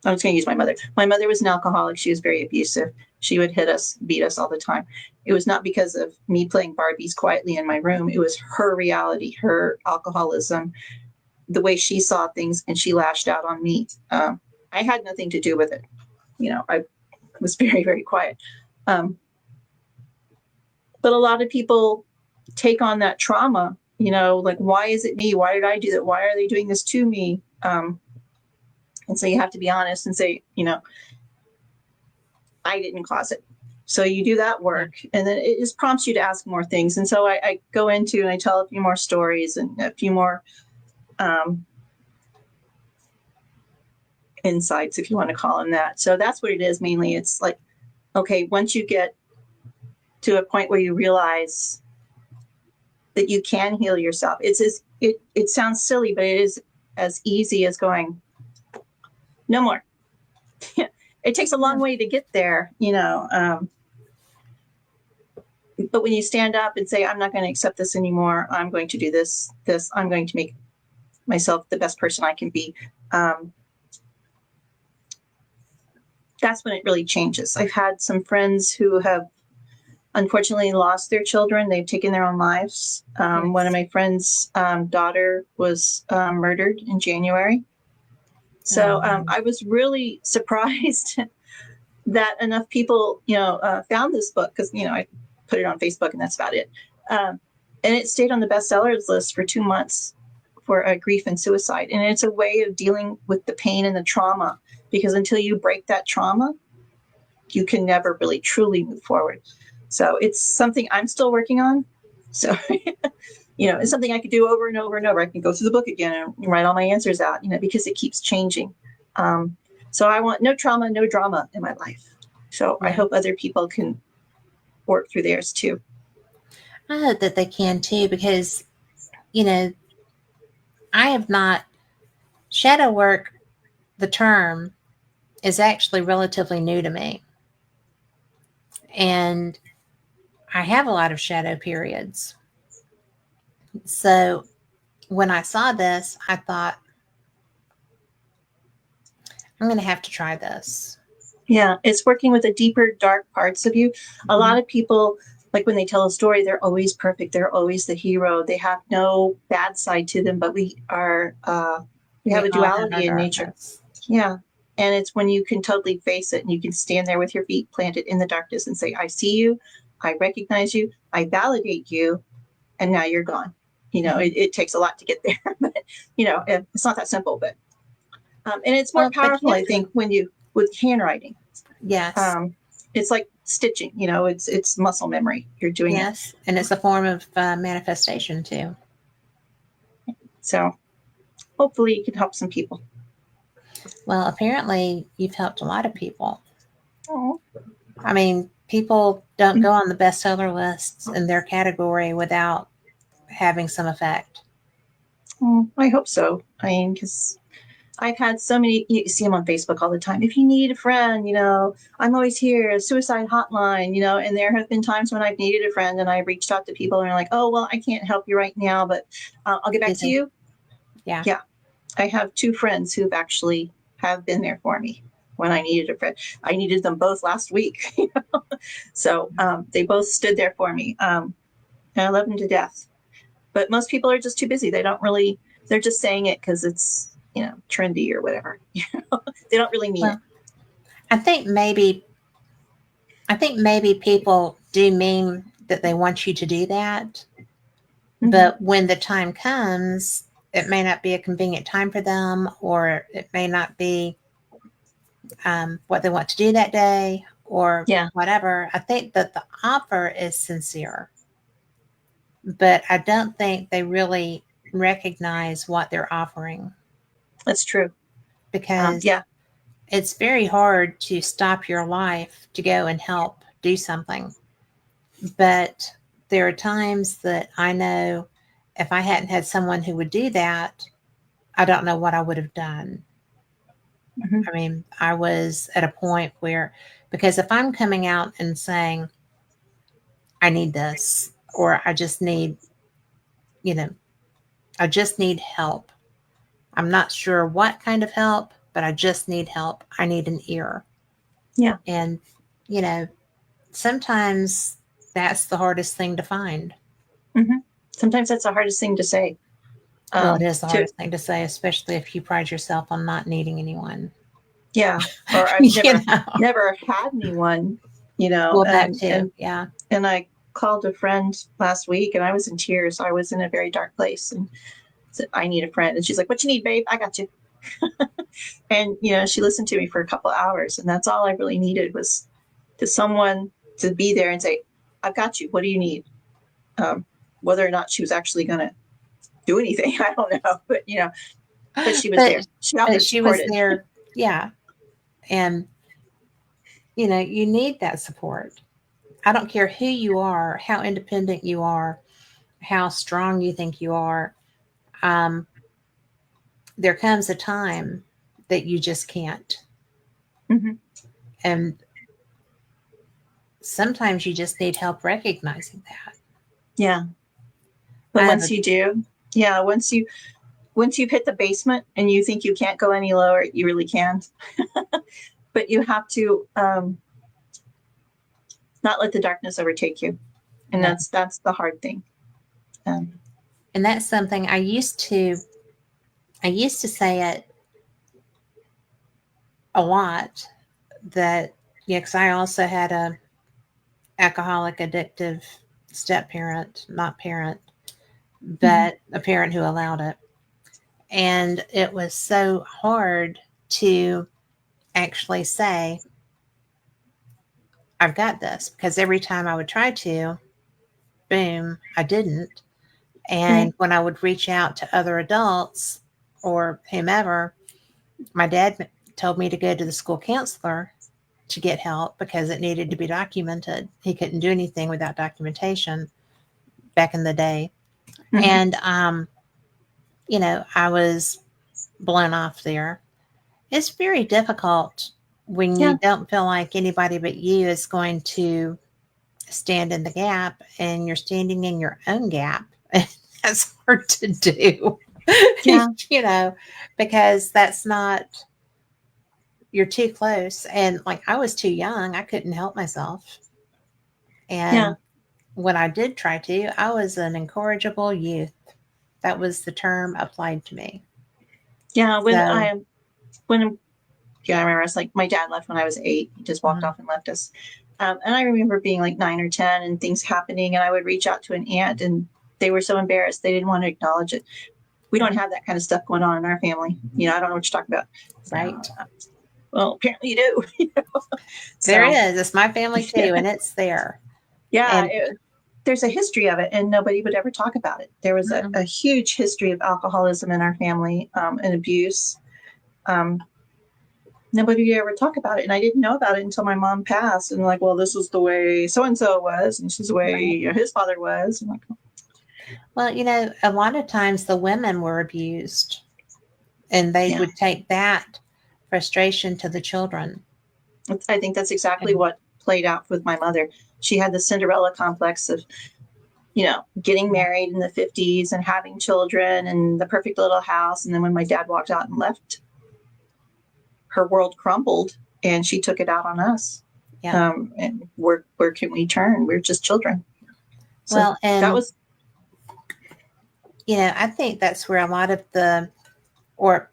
just going to use my mother. My mother was an alcoholic. She was very abusive. She would hit us, beat us all the time. It was not because of me playing Barbies quietly in my room. It was her reality, her alcoholism, the way she saw things, and she lashed out on me. I had nothing to do with it. I was very, very quiet. But a lot of people take on that trauma, like, why is it me? Why did I do that? Why are they doing this to me? And so you have to be honest and say, I didn't cause it. So you do that work, and then it just prompts you to ask more things. And so I go into and I tell a few more stories and a few more insights, if you want to call them that. So that's what it is mainly. It's like, okay, once you get to a point where you realize that you can heal yourself, it sounds silly, but it is as easy as going, no more. It takes a long way to get there, but when you stand up and say, I'm not going to accept this anymore, I'm going to do this, I'm going to make myself the best person I can be. That's when it really changes. I've had some friends who have unfortunately lost their children. They've taken their own lives. One of my friends' daughter was murdered in January. So I was really surprised that enough people, found this book, because, I put it on Facebook and that's about it. And it stayed on the bestsellers list for 2 months for grief and suicide. And it's a way of dealing with the pain and the trauma, because until you break that trauma, you can never really truly move forward. So it's something I'm still working on. So, it's something I could do over and over and over. I can go through the book again and write all my answers out, because it keeps changing. So I want no trauma, no drama in my life. So I hope other people can work through theirs too. I hope that they can too, because, I have not, shadow work, the term is actually relatively new to me. And I have a lot of shadow periods. So when I saw this, I thought, I'm going to have to try this. Yeah, it's working with the deeper, dark parts of you. A lot of people, like when they tell a story, they're always perfect. They're always the hero. They have no bad side to them, but we are, we have a all have our duality in nature. darkness. Yeah. And it's when you can totally face it and you can stand there with your feet planted in the darkness and say, I see you, I recognize you, I validate you, and now you're gone. You know, it takes a lot to get there, but, you know, it's not that simple, but, and it's more Well, but powerful, you I have to- think, when you, with handwriting. Yes. It's like stitching, you know, it's muscle memory. You're doing it. Yes. And it's a form of manifestation too. So hopefully you can help some people. Well, apparently you've helped a lot of people. Oh, I mean, people don't go on the bestseller lists in their category without having some effect. I hope so. I mean, because I've had so many, you see them on Facebook all the time. If you need a friend, you know, I'm always here, suicide hotline, you know, and there have been times when I've needed a friend and I reached out to people and they're like, oh, well, I can't help you right now, but I'll get back to you. Yeah. Yeah. I have 2 friends who've actually have been there for me when I needed a friend. I needed them both last week. You know? So they both stood there for me. And I love them to death. But most people are just too busy. They don't really, they're just saying it because it's, you know, trendy or whatever. You know? They don't really mean it. I think maybe people do mean that they want you to do that. Mhm. But when the time comes, it may not be a convenient time for them, or it may not be what they want to do that day, or Yeah. whatever. I think that the offer is sincere, but I don't think they really recognize what they're offering, That's true. because Yeah. it's very hard to stop your life to go and help do something. But there are times that I know if I hadn't had someone who would do that, I don't know what I would have done. Mhm. I mean, I was at a point where, because if I'm coming out and saying, I need this, or I just need, you know, I just need help. I'm not sure what kind of help, but I just need help. I need an ear. Yeah. And, you know, sometimes that's the hardest thing to find. Sometimes that's the hardest thing to say. Well, it is the hardest thing to say, especially if you pride yourself on not needing anyone. Yeah. Or I've You know? never had anyone, you know, Well, that too. Yeah. and I called a friend last week and I was in tears. I was in a very dark place and said, I need a friend. And she's like, what you need, babe? I got you. And, you know, she listened to me for a couple of hours. And that's all I really needed was to someone to be there and say, I've got you. What do you need? Whether or not she was actually going to do anything, I don't know. But, you know, but she was there. She offered She was supported. there. Yeah. And, you know, you need that support. I don't care who you are, how independent you are, how strong you think you are. There comes a time that you just can't. Mhm. And sometimes you just need help recognizing that. Yeah. But once you do, yeah, once you've hit the basement and you think you can't go any lower, you really can. But you have to not let the darkness overtake you. And No. that's the hard thing. And that's something I used to say it a lot, that, yeah, because I also had a alcoholic, addictive step parent, not parent, but a parent who allowed it. And it was so hard to actually say, I've got this, because every time I would try to, boom, I didn't. And Right. when I would reach out to other adults or whomever, my dad told me to go to the school counselor to get help because it needed to be documented. He couldn't do anything without documentation back in the day. And, I was blown off there. It's very difficult when Yeah. you don't feel like anybody but you is going to stand in the gap and you're standing in your own gap. That's hard to do, Yeah. because that's not, you're too close. And like I was too young, I couldn't help myself. Yeah. And when I did try to, I was an incorrigible youth. That was the term applied to me. Yeah. So, Yeah, I remember it's like my dad left when I was 8. He just walked mhm, off and left us. And I remember being like 9 or 10 and things happening. And I would reach out to an aunt and they were so embarrassed. They didn't want to acknowledge it. We don't have that kind of stuff going on in our family. I don't know what you're talking about. right. Well, apparently you do. There So, is. It's my family too, and it's there. yeah, And there's a history of it and nobody would ever talk about it. There was mm-mm. a huge history of alcoholism in our family, and abuse. Um, Nobody would ever talk about it. And I didn't know about it until my mom passed. And like, well, this is the way so and so was, and this is the way Right. his father was. I'm like, Well, a lot of times the women were abused, and they yeah, would take that frustration to the children. I think that's exactly And what played out with my mother. She had the Cinderella complex of, getting yeah, married in the 50s and having children and the perfect little house. And then when my dad walked out and left, her world crumbled and she took it out on us. yeah. And where can we turn? We're just children. So Well, that and was, I think that's where a lot of or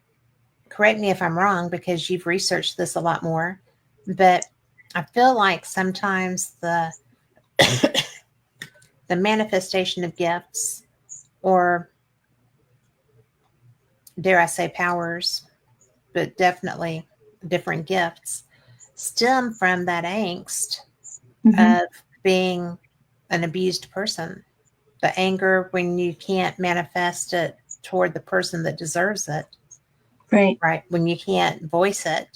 correct me if I'm wrong because you've researched this a lot more, but I feel like sometimes the manifestation of gifts, or dare I say powers, but definitely different gifts, stem from that angst mm-hmm, of being an abused person. The anger when you can't manifest it toward the person that deserves it, right. right? When you can't voice it,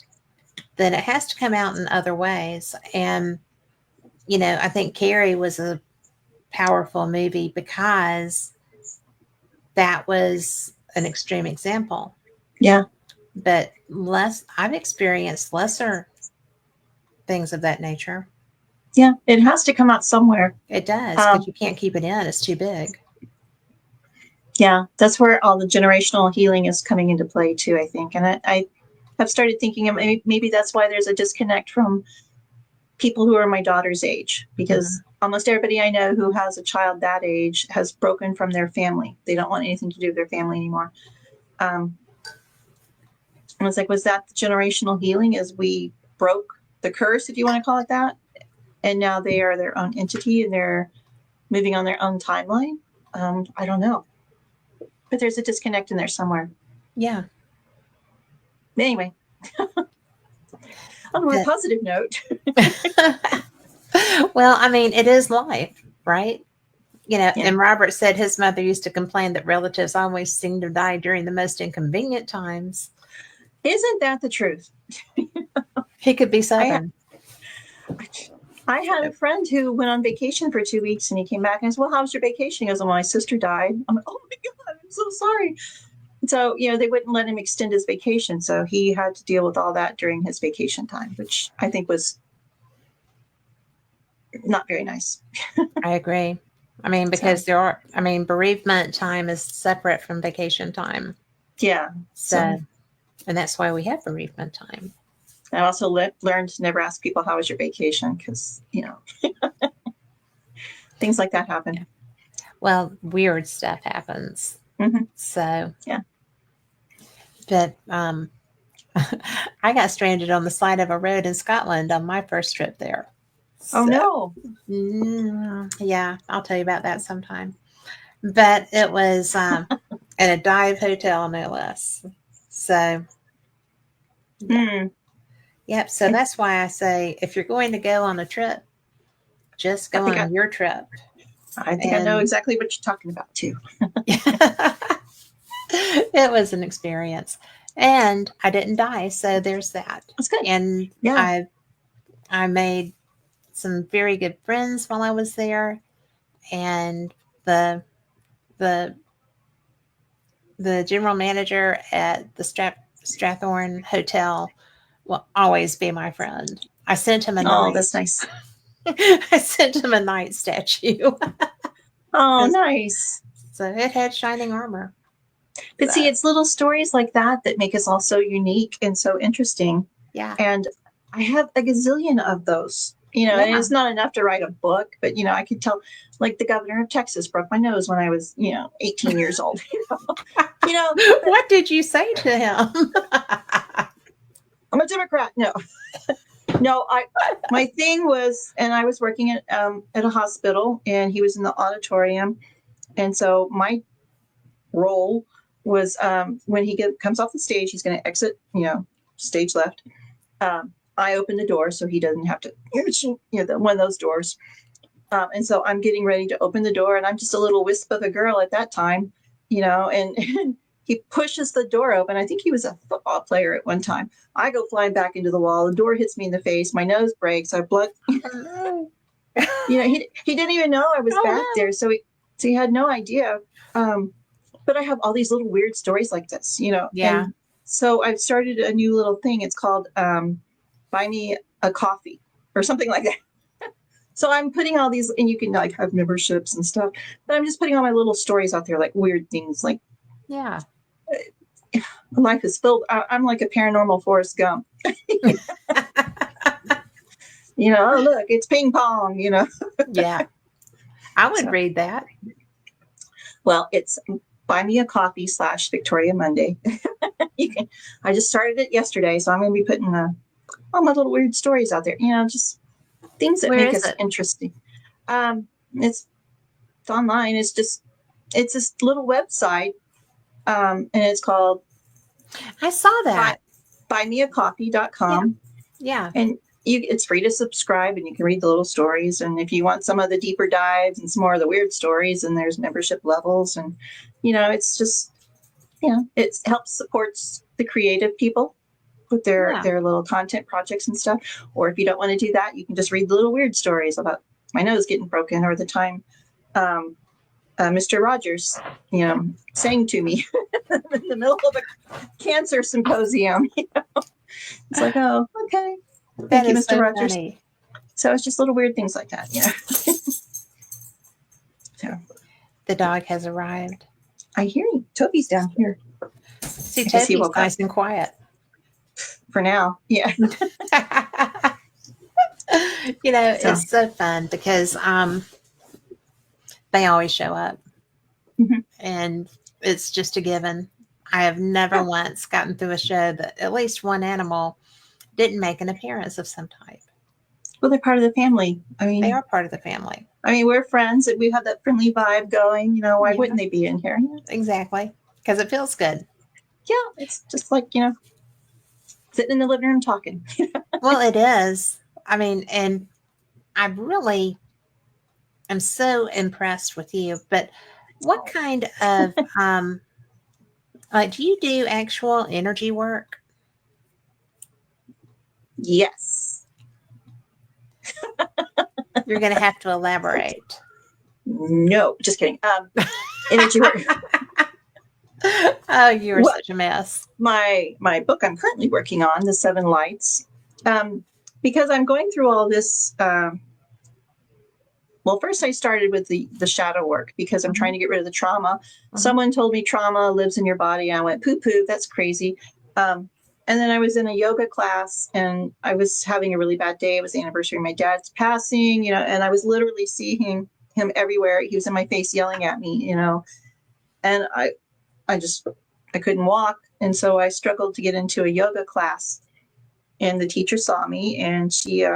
then it has to come out in other ways. And, I think Carrie was a powerful movie because that was an extreme example. Yeah. But I've experienced lesser things of that nature. Yeah. It has to come out somewhere. It does, because Um, you can't keep it in. It's too big. yeah. That's where all the generational healing is coming into play too, I think. And I have started thinking of maybe that's why there's a disconnect from people who are my daughter's age, because Mhm. almost everybody I know who has a child that age has broken from their family. They don't want anything to do with their family anymore. And it's like, was that the generational healing as we broke the curse, if you want to call it that? And now they are their own entity and they're moving on their own timeline. I don't know. But there's a disconnect in there somewhere. Yeah. Anyway, on a more But- positive note. well, I mean, it is life, right? Yeah. And Robert said his mother used to complain that relatives always seemed to die during the most inconvenient times. Isn't that the truth? He could be I Southern. I had a friend who went on vacation for 2 weeks and he came back and I said, well, how was your vacation? He goes, well, my sister died. I'm like, oh my God, I'm so sorry. And so, they wouldn't let him extend his vacation. So he had to deal with all that during his vacation time, which I think was not very nice. I agree. I mean, because bereavement time is separate from vacation time. Yeah. So, and that's why we have bereavement time. I also learned to never ask people, how was your vacation? Because, things like that happen. Yeah. Well, weird stuff happens. Mm-hmm. So, yeah. But I got stranded on the side of a road in Scotland on my first trip there. Oh, no. Yeah, I'll tell you about that sometime. But it was in a dive hotel, no less. So, yeah. Yep. So that's why I say if you're going to go on a trip, just go on your trip. I think I know exactly what you're talking about too. It was an experience. And I didn't die, so there's that. That's good. And yeah. I made some very good friends while I was there. And the the general manager at the Strathorn Hotel will always be my friend. I sent him a Oh, knight. that's nice. I sent him a knight statue. Oh, nice. So it had shining armor. But see, it's little stories like that that make us all so unique and so interesting. Yeah. And I have a gazillion of those. You know, and Yeah. it's not enough to write a book, but you know, I could tell, like the governor of Texas broke my nose when I was, 18 years old. You know, What did you say to him? I'm a Democrat. No, no. My thing was, and I was working at a hospital, and he was in the auditorium, and so my role was when he comes off the stage, he's going to exit, stage left. I open the door so he doesn't have to, one of those doors. And so I'm getting ready to open the door, and I'm just a little wisp of a girl at that time, and he pushes the door open. I think he was a football player at one time. I go flying back into the wall. The door hits me in the face. My nose breaks. I blood. He didn't even know I was back there, so he had no idea. But I have all these little weird stories like this, Yeah. And so I've started a new little thing. It's called Buy Me a Coffee or something like that. So I'm putting all these, and you can like have memberships and stuff, but I'm just putting all my little stories out there, like weird things, like Yeah. life is filled. I'm like a paranormal Forrest Gump. Oh, look, it's ping pong, Yeah. I would read that. Well, it's Buy Me a Coffee / Victoria Monday. I just started it yesterday, so I'm going to be putting all my little weird stories out there. Just things that make us interesting. It's online. It's this little website, and it's called. I saw that. buymeacoffee.com. Yeah. And it's free to subscribe, and you can read the little stories. And if you want some of the deeper dives and some more of the weird stories, and there's membership levels, and it's just it helps supports the creative people with their little content projects and stuff. Or if you don't want to do that, you can just read the little weird stories about my nose getting broken, or the time Mr. Rogers sang to me in the middle of a cancer symposium. It's like, oh, okay. Thank you, Mr. So Rogers. funny. So it's just little weird things like that, So the dog has arrived. I hear you. Toby's down here. See, Toby's nice and quiet. For now, yeah. It's so fun because they always show up. Mm-hmm. And it's just a given. I have never once gotten through a show that at least one animal didn't make an appearance of some type. Well, they're part of the family. I mean, they are part of the family. I mean, we're friends, and we have that friendly vibe going. Why wouldn't they be in here? Exactly. Because it feels good. Yeah. It's just like, sitting in the living room talking. Well, it is. I mean, and I really am so impressed with you. But what kind of, do you do actual energy work? Yes. You're going to have to elaborate. No, just kidding. Energy work. Oh, you are such a mess. My book I'm currently working on, The 7 Lights, because I'm going through all this. Well, first I started with the shadow work because I'm trying to get rid of the trauma. Mm-hmm. Someone told me trauma lives in your body. I went, poo, that's crazy. And then I was in a yoga class, and I was having a really bad day. It was the anniversary of my dad's passing, and I was literally seeing him everywhere. He was in my face yelling at me, and I couldn't walk. And so I struggled to get into a yoga class, and the teacher saw me, and she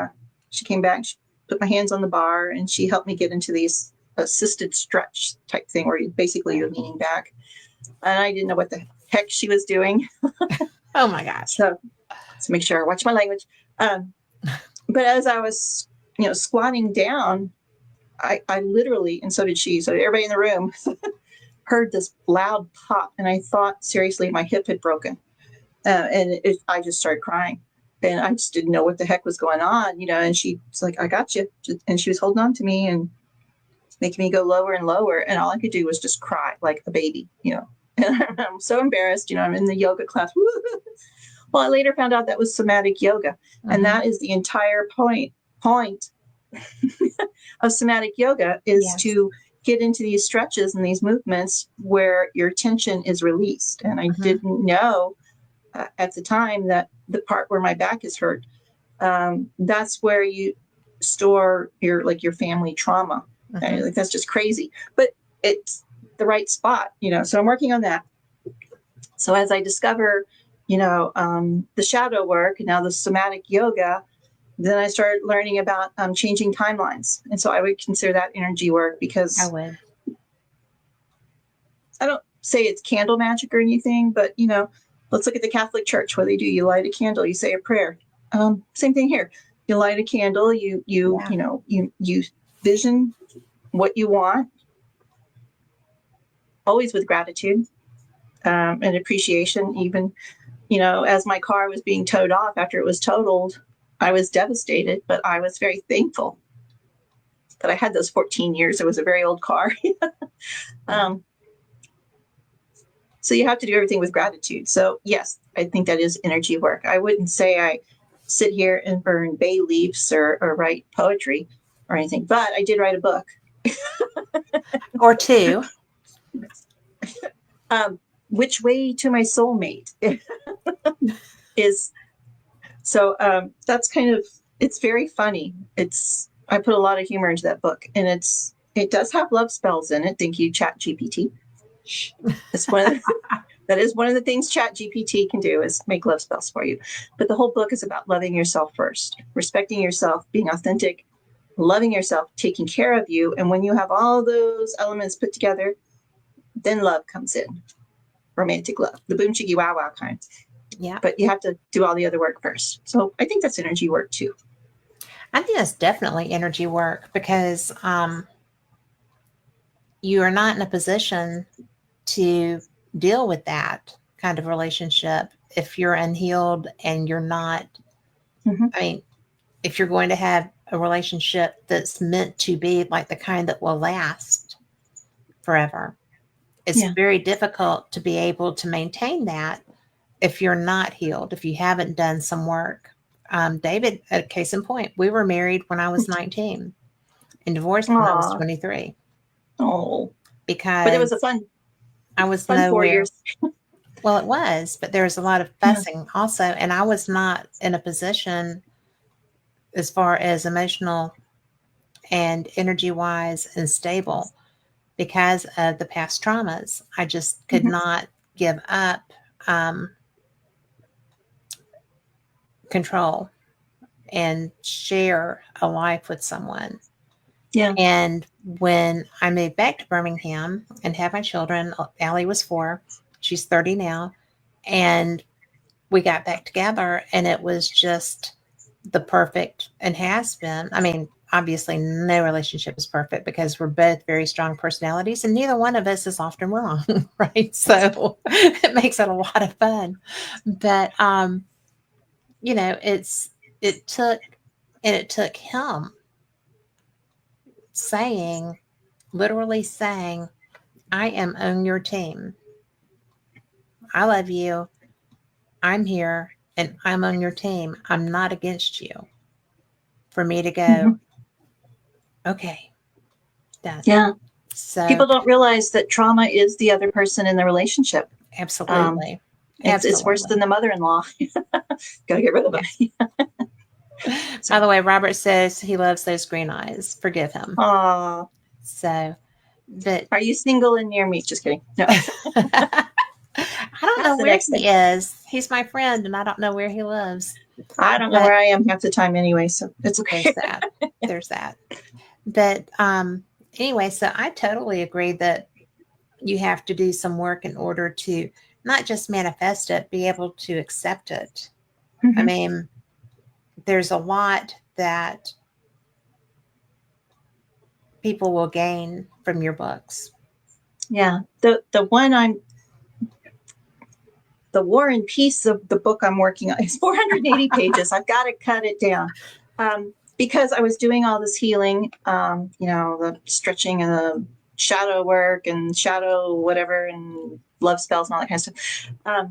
came back, she put my hands on the bar, and she helped me get into these assisted stretch type thing where you're leaning back. And I didn't know what the heck she was doing. Oh my gosh. So make sure I watch my language. But as I was, squatting down, I literally, and so did she, so everybody in the room heard this loud pop. And I thought, seriously, my hip had broken. I just started crying. And I just didn't know what the heck was going on, and she was like, I got you. And she was holding on to me and making me go lower and lower. And all I could do was just cry like a baby, And I'm so embarrassed. I'm in the yoga class. Well, I later found out that was somatic yoga. Mm-hmm. And that is the entire point of somatic yoga is Yes. to get into these stretches and these movements where your tension is released. And I didn't know at the time that the part where my back is hurt, that's where you store your family trauma. Like, that's just crazy, but it's the right spot, so I'm working on that. So as I discover, the shadow work and now the somatic yoga, then I started learning about changing timelines. And so I would consider that energy work, because I would. I don't say it's candle magic or anything, but, let's look at the Catholic Church. What they do, you light a candle, you say a prayer. Same thing here. You light a candle, you vision what you want, always with gratitude and appreciation. Even, as my car was being towed off after it was totaled, I was devastated, but I was very thankful that I had those 14 years. It was a very old car. So you have to do everything with gratitude. So yes, I think that is energy work. I wouldn't say I sit here and burn bay leaves or write poetry or anything, but I did write a book. Or two. Which Way to My Soulmate is. So that's it's very funny. I put a lot of humor into that book, and it does have love spells in it. Thank you, ChatGPT. That is one of the things ChatGPT can do, is make love spells for you. But the whole book is about loving yourself first, respecting yourself, being authentic, loving yourself, taking care of you. And when you have all those elements put together, then love comes in. Romantic love, the boom chickie wow wow kind. Yeah. But you have to do all the other work first. So I think that's energy work too. I think that's definitely energy work, because you are not in a position to deal with that kind of relationship if you're unhealed and you're not. I mean, if you're going to have a relationship that's meant to be like the kind that will last forever, it's very difficult to be able to maintain that if you're not healed, if you haven't done some work. David, a case in point, we were married when I was 19 and divorced when I was 23. Oh, because but it was a fun I was 4 years. Well, it was, but there was a lot of fussing also, and I was not in a position, as far as emotional and energy wise and stable, because of the past traumas. I just could not give up control and share a life with someone. Yeah. And when I moved back to Birmingham and had my children, Allie was 4, she's 30 now, and we got back together, and it was just the perfect, and has been. I mean, obviously no relationship is perfect, because we're both very strong personalities and neither one of us is often wrong, right? So it makes it a lot of fun. But it took him literally saying, I am on your team. I love you. I'm here and I'm on your team. I'm not against you. For me to go, okay, done. Yeah. So people don't realize that trauma is the other person in the relationship. Absolutely. It's worse than the mother-in-law. Gotta get rid of them. By the way, Robert says he loves those green eyes. Forgive him. Aww. So, but are you single and near me? Just kidding. No. I don't know where he is. He's my friend, and I don't know where he lives. I don't know where I am half the time anyway, so it's okay. There's that. But anyway, so I totally agree that you have to do some work in order to not just manifest it, be able to accept it. I mean, there's a lot that people will gain from your books. Yeah. The War and Peace of the book I'm working on is 480 pages. I've got to cut it down because I was doing all this healing, the stretching and the shadow work and shadow whatever and love spells and all that kind of stuff.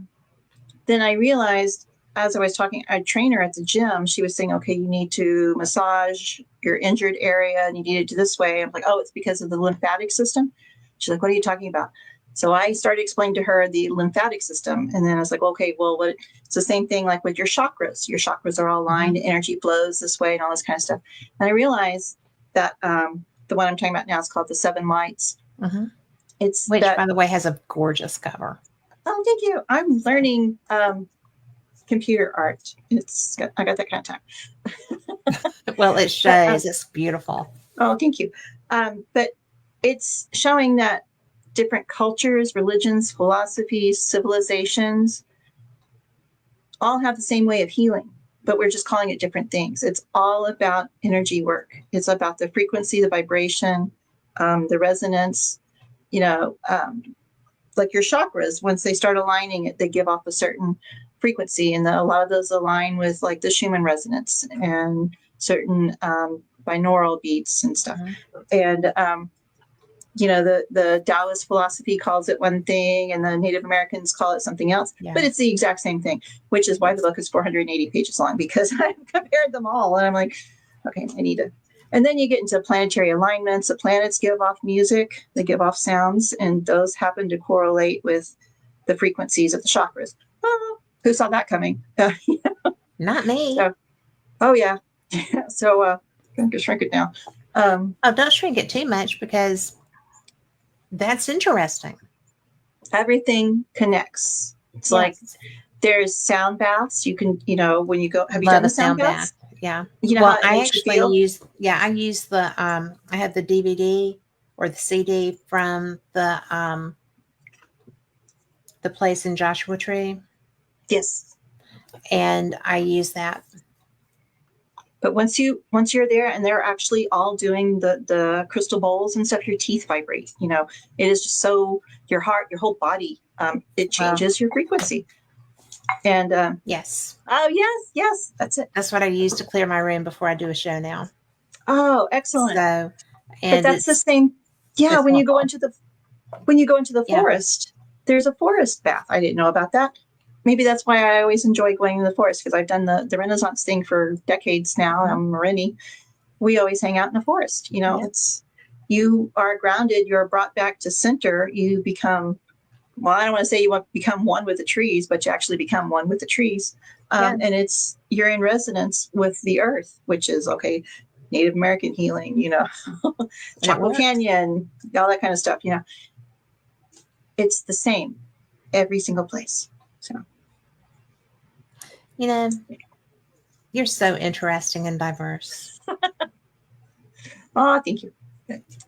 Then I realized as I was talking, a trainer at the gym, she was saying, okay, you need to massage your injured area and you need to do this way. I'm like, oh, it's because of the lymphatic system. She's like, what are you talking about? So I started explaining to her the lymphatic system. And then I was like, okay, well, it's the same thing like with your chakras. Your chakras are all aligned, energy flows this way and all this kind of stuff. And I realized that the one I'm talking about now is called the Seven Lights. It's Which, by the way, has a gorgeous cover. Oh, thank you. I'm learning computer art. I got that kind of time. Well, it shows. It's beautiful. Oh, thank you. But it's showing that different cultures, religions, philosophies, civilizations all have the same way of healing, but we're just calling it different things. It's all about energy work. It's about the frequency, the vibration, the resonance, like your chakras, once they start aligning it, they give off a certain frequency. And a lot of those align with like the Schumann resonance and certain binaural beats and stuff. And, the Taoist philosophy calls it one thing and the Native Americans call it something else, but it's the exact same thing, which is why the book is 480 pages long, because I've compared them all. And I'm like, okay, I need to. And then you get into planetary alignments. The planets give off music, they give off sounds, and those happen to correlate with the frequencies of the chakras. Oh, who saw that coming? Not me. So, oh, yeah. So I'm going to shrink it down. Don't shrink it too much because that's interesting. Everything connects. It's like there's sound baths. You can, when you go, have you done the sound baths? Yeah. Well, I actually use the, I have the DVD or the CD from the place in Joshua Tree. Yes. And I use that. But once you're there and they're actually all doing the crystal bowls and stuff, your teeth vibrate, it is just so your heart, your whole body, it changes your frequency. And yes. Oh, yes. That's it. That's what I use to clear my room before I do a show now. Oh, excellent. So, but that's the same. Yeah. When you go into the forest, there's a forest bath. I didn't know about that. Maybe that's why I always enjoy going to the forest, because I've done the Renaissance thing for decades now. I'm Marini. We always hang out in the forest. It's, you are grounded. You're brought back to center. You become, well, I don't want to say you become one with the trees, but you actually become one with the trees. And you're in resonance with the earth, which is Native American healing, Chaco Canyon, all that kind of stuff. It's the same every single place. So, you're so interesting and diverse. Oh, thank you.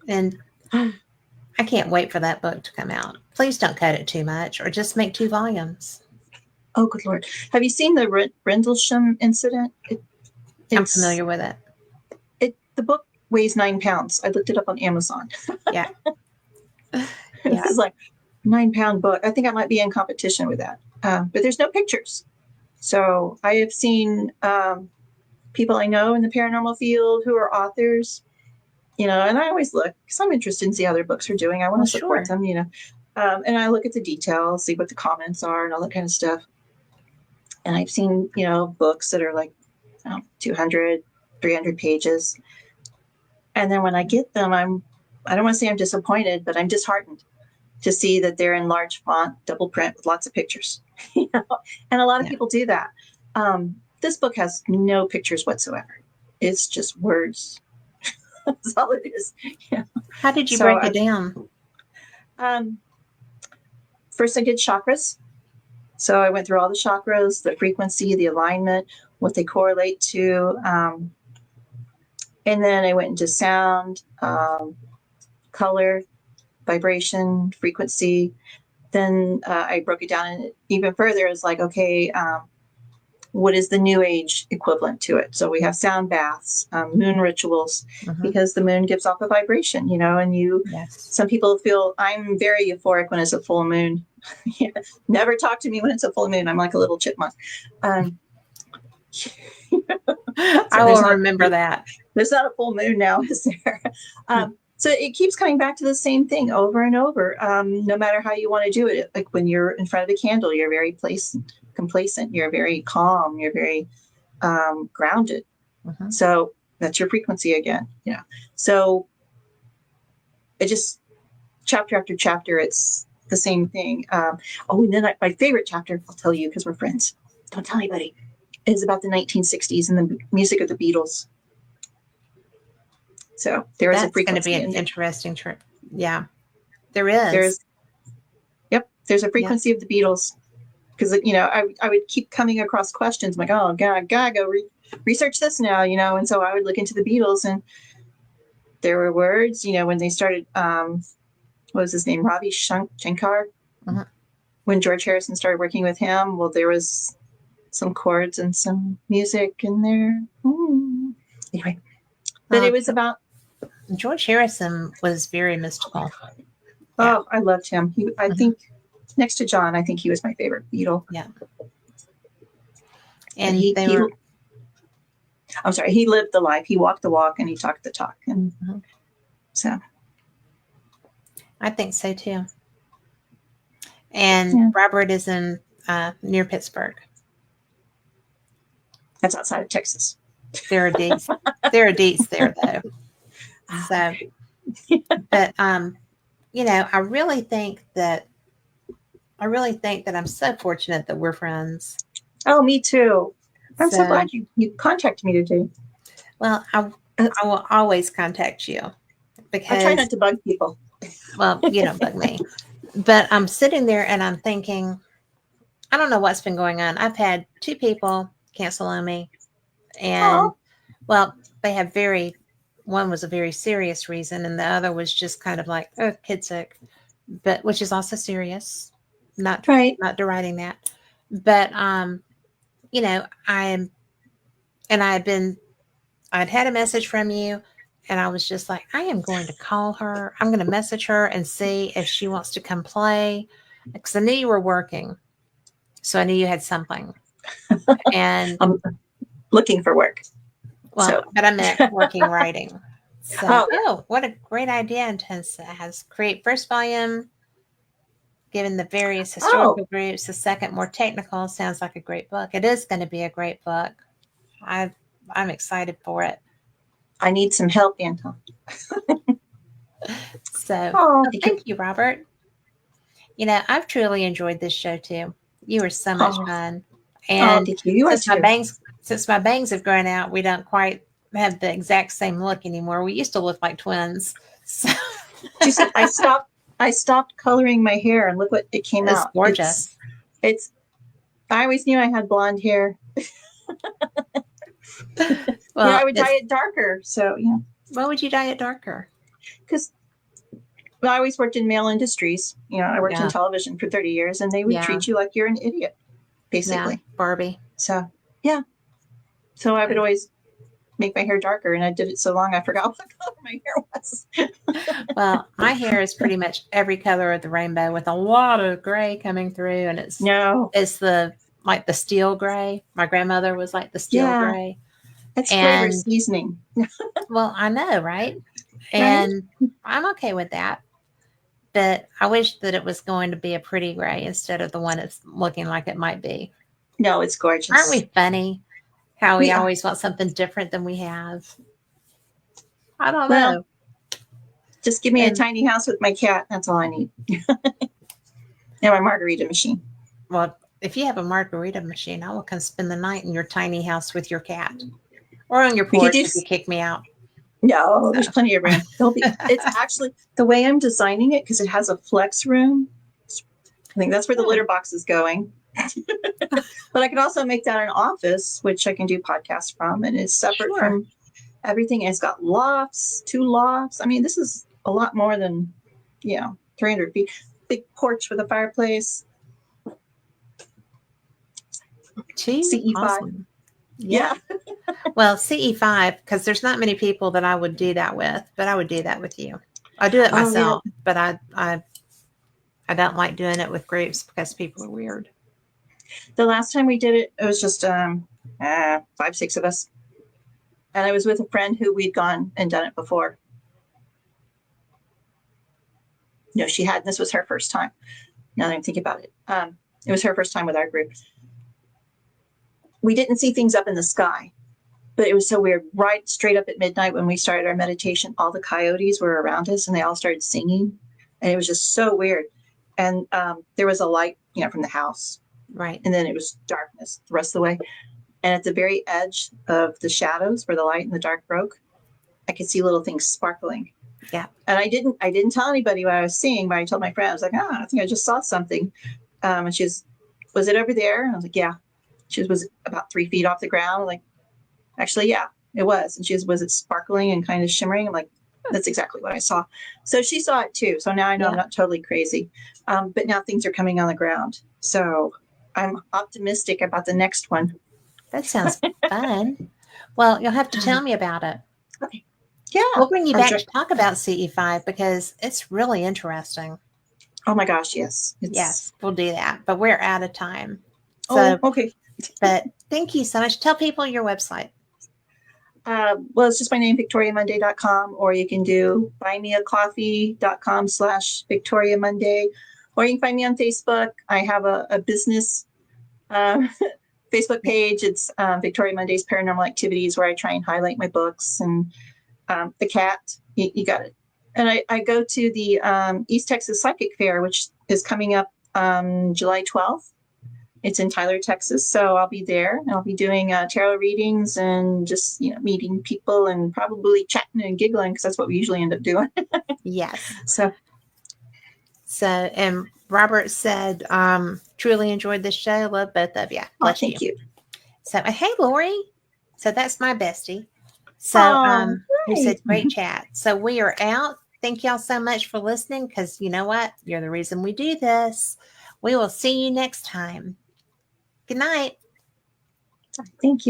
And I can't wait for that book to come out. Please don't cut it too much, or just make 2 volumes. Oh, good Lord. Have you seen the Rendlesham incident? I'm familiar with it. The book weighs 9 pounds. I looked it up on Amazon. Yeah. This is like 9-pound book. I think I might be in competition with that. But there's no pictures. So I have seen people I know in the paranormal field who are authors, and I always look because I'm interested in see how their books are doing. I want to support them, and I look at the details, see what the comments are and all that kind of stuff. And I've seen, books that are like 200, 300 pages. And then when I get them, I don't want to say I'm disappointed, but I'm disheartened to see that they're in large font, double print with lots of pictures. And a lot of people do that. This book has no pictures whatsoever. It's just words. That's all it is. Yeah. How did you break it down? First, I did chakras. So I went through all the chakras, the frequency, the alignment, what they correlate to. And then I went into sound, color, vibration, frequency. Then I broke it down even further. It's like, okay, what is the New Age equivalent to it? So we have sound baths, moon rituals, because the moon gives off a vibration, and some people feel, I'm very euphoric when it's a full moon. Never talk to me when it's a full moon. I'm like a little chipmunk. I will remember that. There's not a full moon now, is there? So it keeps coming back to the same thing over and over. No matter how you want to do it, like when you're in front of a candle, you're very complacent. You're very calm. You're very grounded. Mhm. So that's your frequency again. Yeah. So it just chapter after chapter, it's the same thing. And then my favorite chapter, I'll tell you because we're friends. Don't tell anybody. Is about the 1960s and the music of the Beatles. So there is a That's going to be frequency an in interesting trip. Yeah, there is. There's a frequency of the Beatles. Because, I would keep coming across questions like, oh, God, gotta go research this now, and so I would look into the Beatles, and there were words, when they started, what was his name, Ravi Shankar? Mhm. When George Harrison started working with him, well, there was some chords and some music in there. Anyway, but it was about. George Harrison was very mystical. Oh, I loved him. I think next to John, I think he was my favorite Beatle. Yeah. And I'm sorry, he lived the life. He walked the walk and he talked the talk. And so. I think so too. And Robert is in near Pittsburgh. That's outside of Texas. There are deets. There are deets there though. So, but I really think that I'm so fortunate that we're friends. Oh, me too. I'm so glad you contacted me today. Well, I will always contact you because I try not to bug people. Well, you don't bug me. But I'm sitting there and I'm thinking, I don't know what's been going on. I've had 2 people cancel on me. And, well, they have one was a very serious reason. And the other was just kind of like, oh, kid sick, but which is also serious. Not deriding that. But, I'd had a message from you. And I was just like, I am going to call her. I'm going to message her and see if she wants to come play. Because I knew you were working. So I knew you had something. And I'm looking for work. Well, but I meant working writing. So, what a great idea. Intense has create first volume, given the various historical groups. The second, more technical, sounds like a great book. It is going to be a great book. I'm excited for it. I need some help, Anton. Thank you, Robert. I've truly enjoyed this show too. You were so much fun. And since my bangs have grown out, we don't quite have the exact same look anymore. We used to look like twins. So I stopped coloring my hair and look what it came out. Gorgeous. It's I always knew I had blonde hair. Well, I would dye it darker. So yeah. Why would you dye it darker? Because I always worked in male industries. I worked in television for 30 years, and they would treat you like you're an idiot, basically. Yeah, Barbie. So yeah. So I would always make my hair darker, and I did it so long I forgot what color my hair was. Well, my hair is pretty much every color of the rainbow with a lot of gray coming through, and it's the steel gray. My grandmother was like the steel gray. It's flavor seasoning. Well, I know, right? And I'm okay with that. But I wish that it was going to be a pretty gray instead of the one it's looking like it might be. No, it's gorgeous. Aren't we funny? How we always want something different than we have. I don't know. Just give me a tiny house with my cat. That's all I need. And my margarita machine. Well, if you have a margarita machine, I will come spend the night in your tiny house with your cat. Or on your porch if you kick me out. No, there's plenty of room. It's actually the way I'm designing it, because it has a flex room. I think that's where the litter box is going. But I could also make that an office, which I can do podcasts from, and it's separate from everything. And it's got lofts, 2 lofts. I mean, this is a lot more than 300 feet. Big porch with a fireplace. CE5. Awesome. Yeah. Well, CE5, because there's not many people that I would do that with, but I would do that with you. I do it myself, but I don't like doing it with groups because people are weird. The last time we did it, it was just 5, 6 of us. And I was with a friend who we'd gone and done it before. she had. This was her first time. Now that I'm thinking about it, it was her first time with our group. We didn't see things up in the sky, but it was so weird. Right straight up at midnight when we started our meditation, all the coyotes were around us and they all started singing, and it was just so weird. And there was a light, from the house, Right. and then it was darkness the rest of the way. And at the very edge of the shadows where the light and the dark broke, I could see little things sparkling. Yeah. And I didn't tell anybody what I was seeing, but I told my friend, I was like, I think I just saw something. And she was it over there? And I was like, yeah. She was it about 3 feet off the ground? I'm like, actually, yeah, it was. And she was it sparkling and kind of shimmering? I'm like, that's exactly what I saw. So she saw it too. So now I know I'm not totally crazy. But now things are coming on the ground. So I'm optimistic about the next one. That sounds fun. Well, you'll have to tell me about it. Okay. Yeah. We'll bring you back to talk about CE5 because it's really interesting. Oh my gosh, yes. Yes, we'll do that. But we're out of time. So, okay. But thank you so much. Tell people your website. Well, it's just my name, VictoriaMonday.com, or you can do buymeacoffee.com/VictoriaMonday, or you can find me on Facebook. I have a business Facebook page. It's Victoria Monday's Paranormal Activities, where I try and highlight my books and the cat. You got it. And I go to the East Texas Psychic Fair, which is coming up July 12th. It's in Tyler, Texas. So I'll be there. And I'll be doing tarot readings and just, meeting people and probably chatting and giggling because that's what we usually end up doing. Yes. So, and Robert said, truly enjoyed this show. Love both of you. Thank you. So, hey, Lori. So that's my bestie. So, who said great chat. So we are out. Thank y'all so much for listening because you know what? You're the reason we do this. We will see you next time. Good night. Thank you.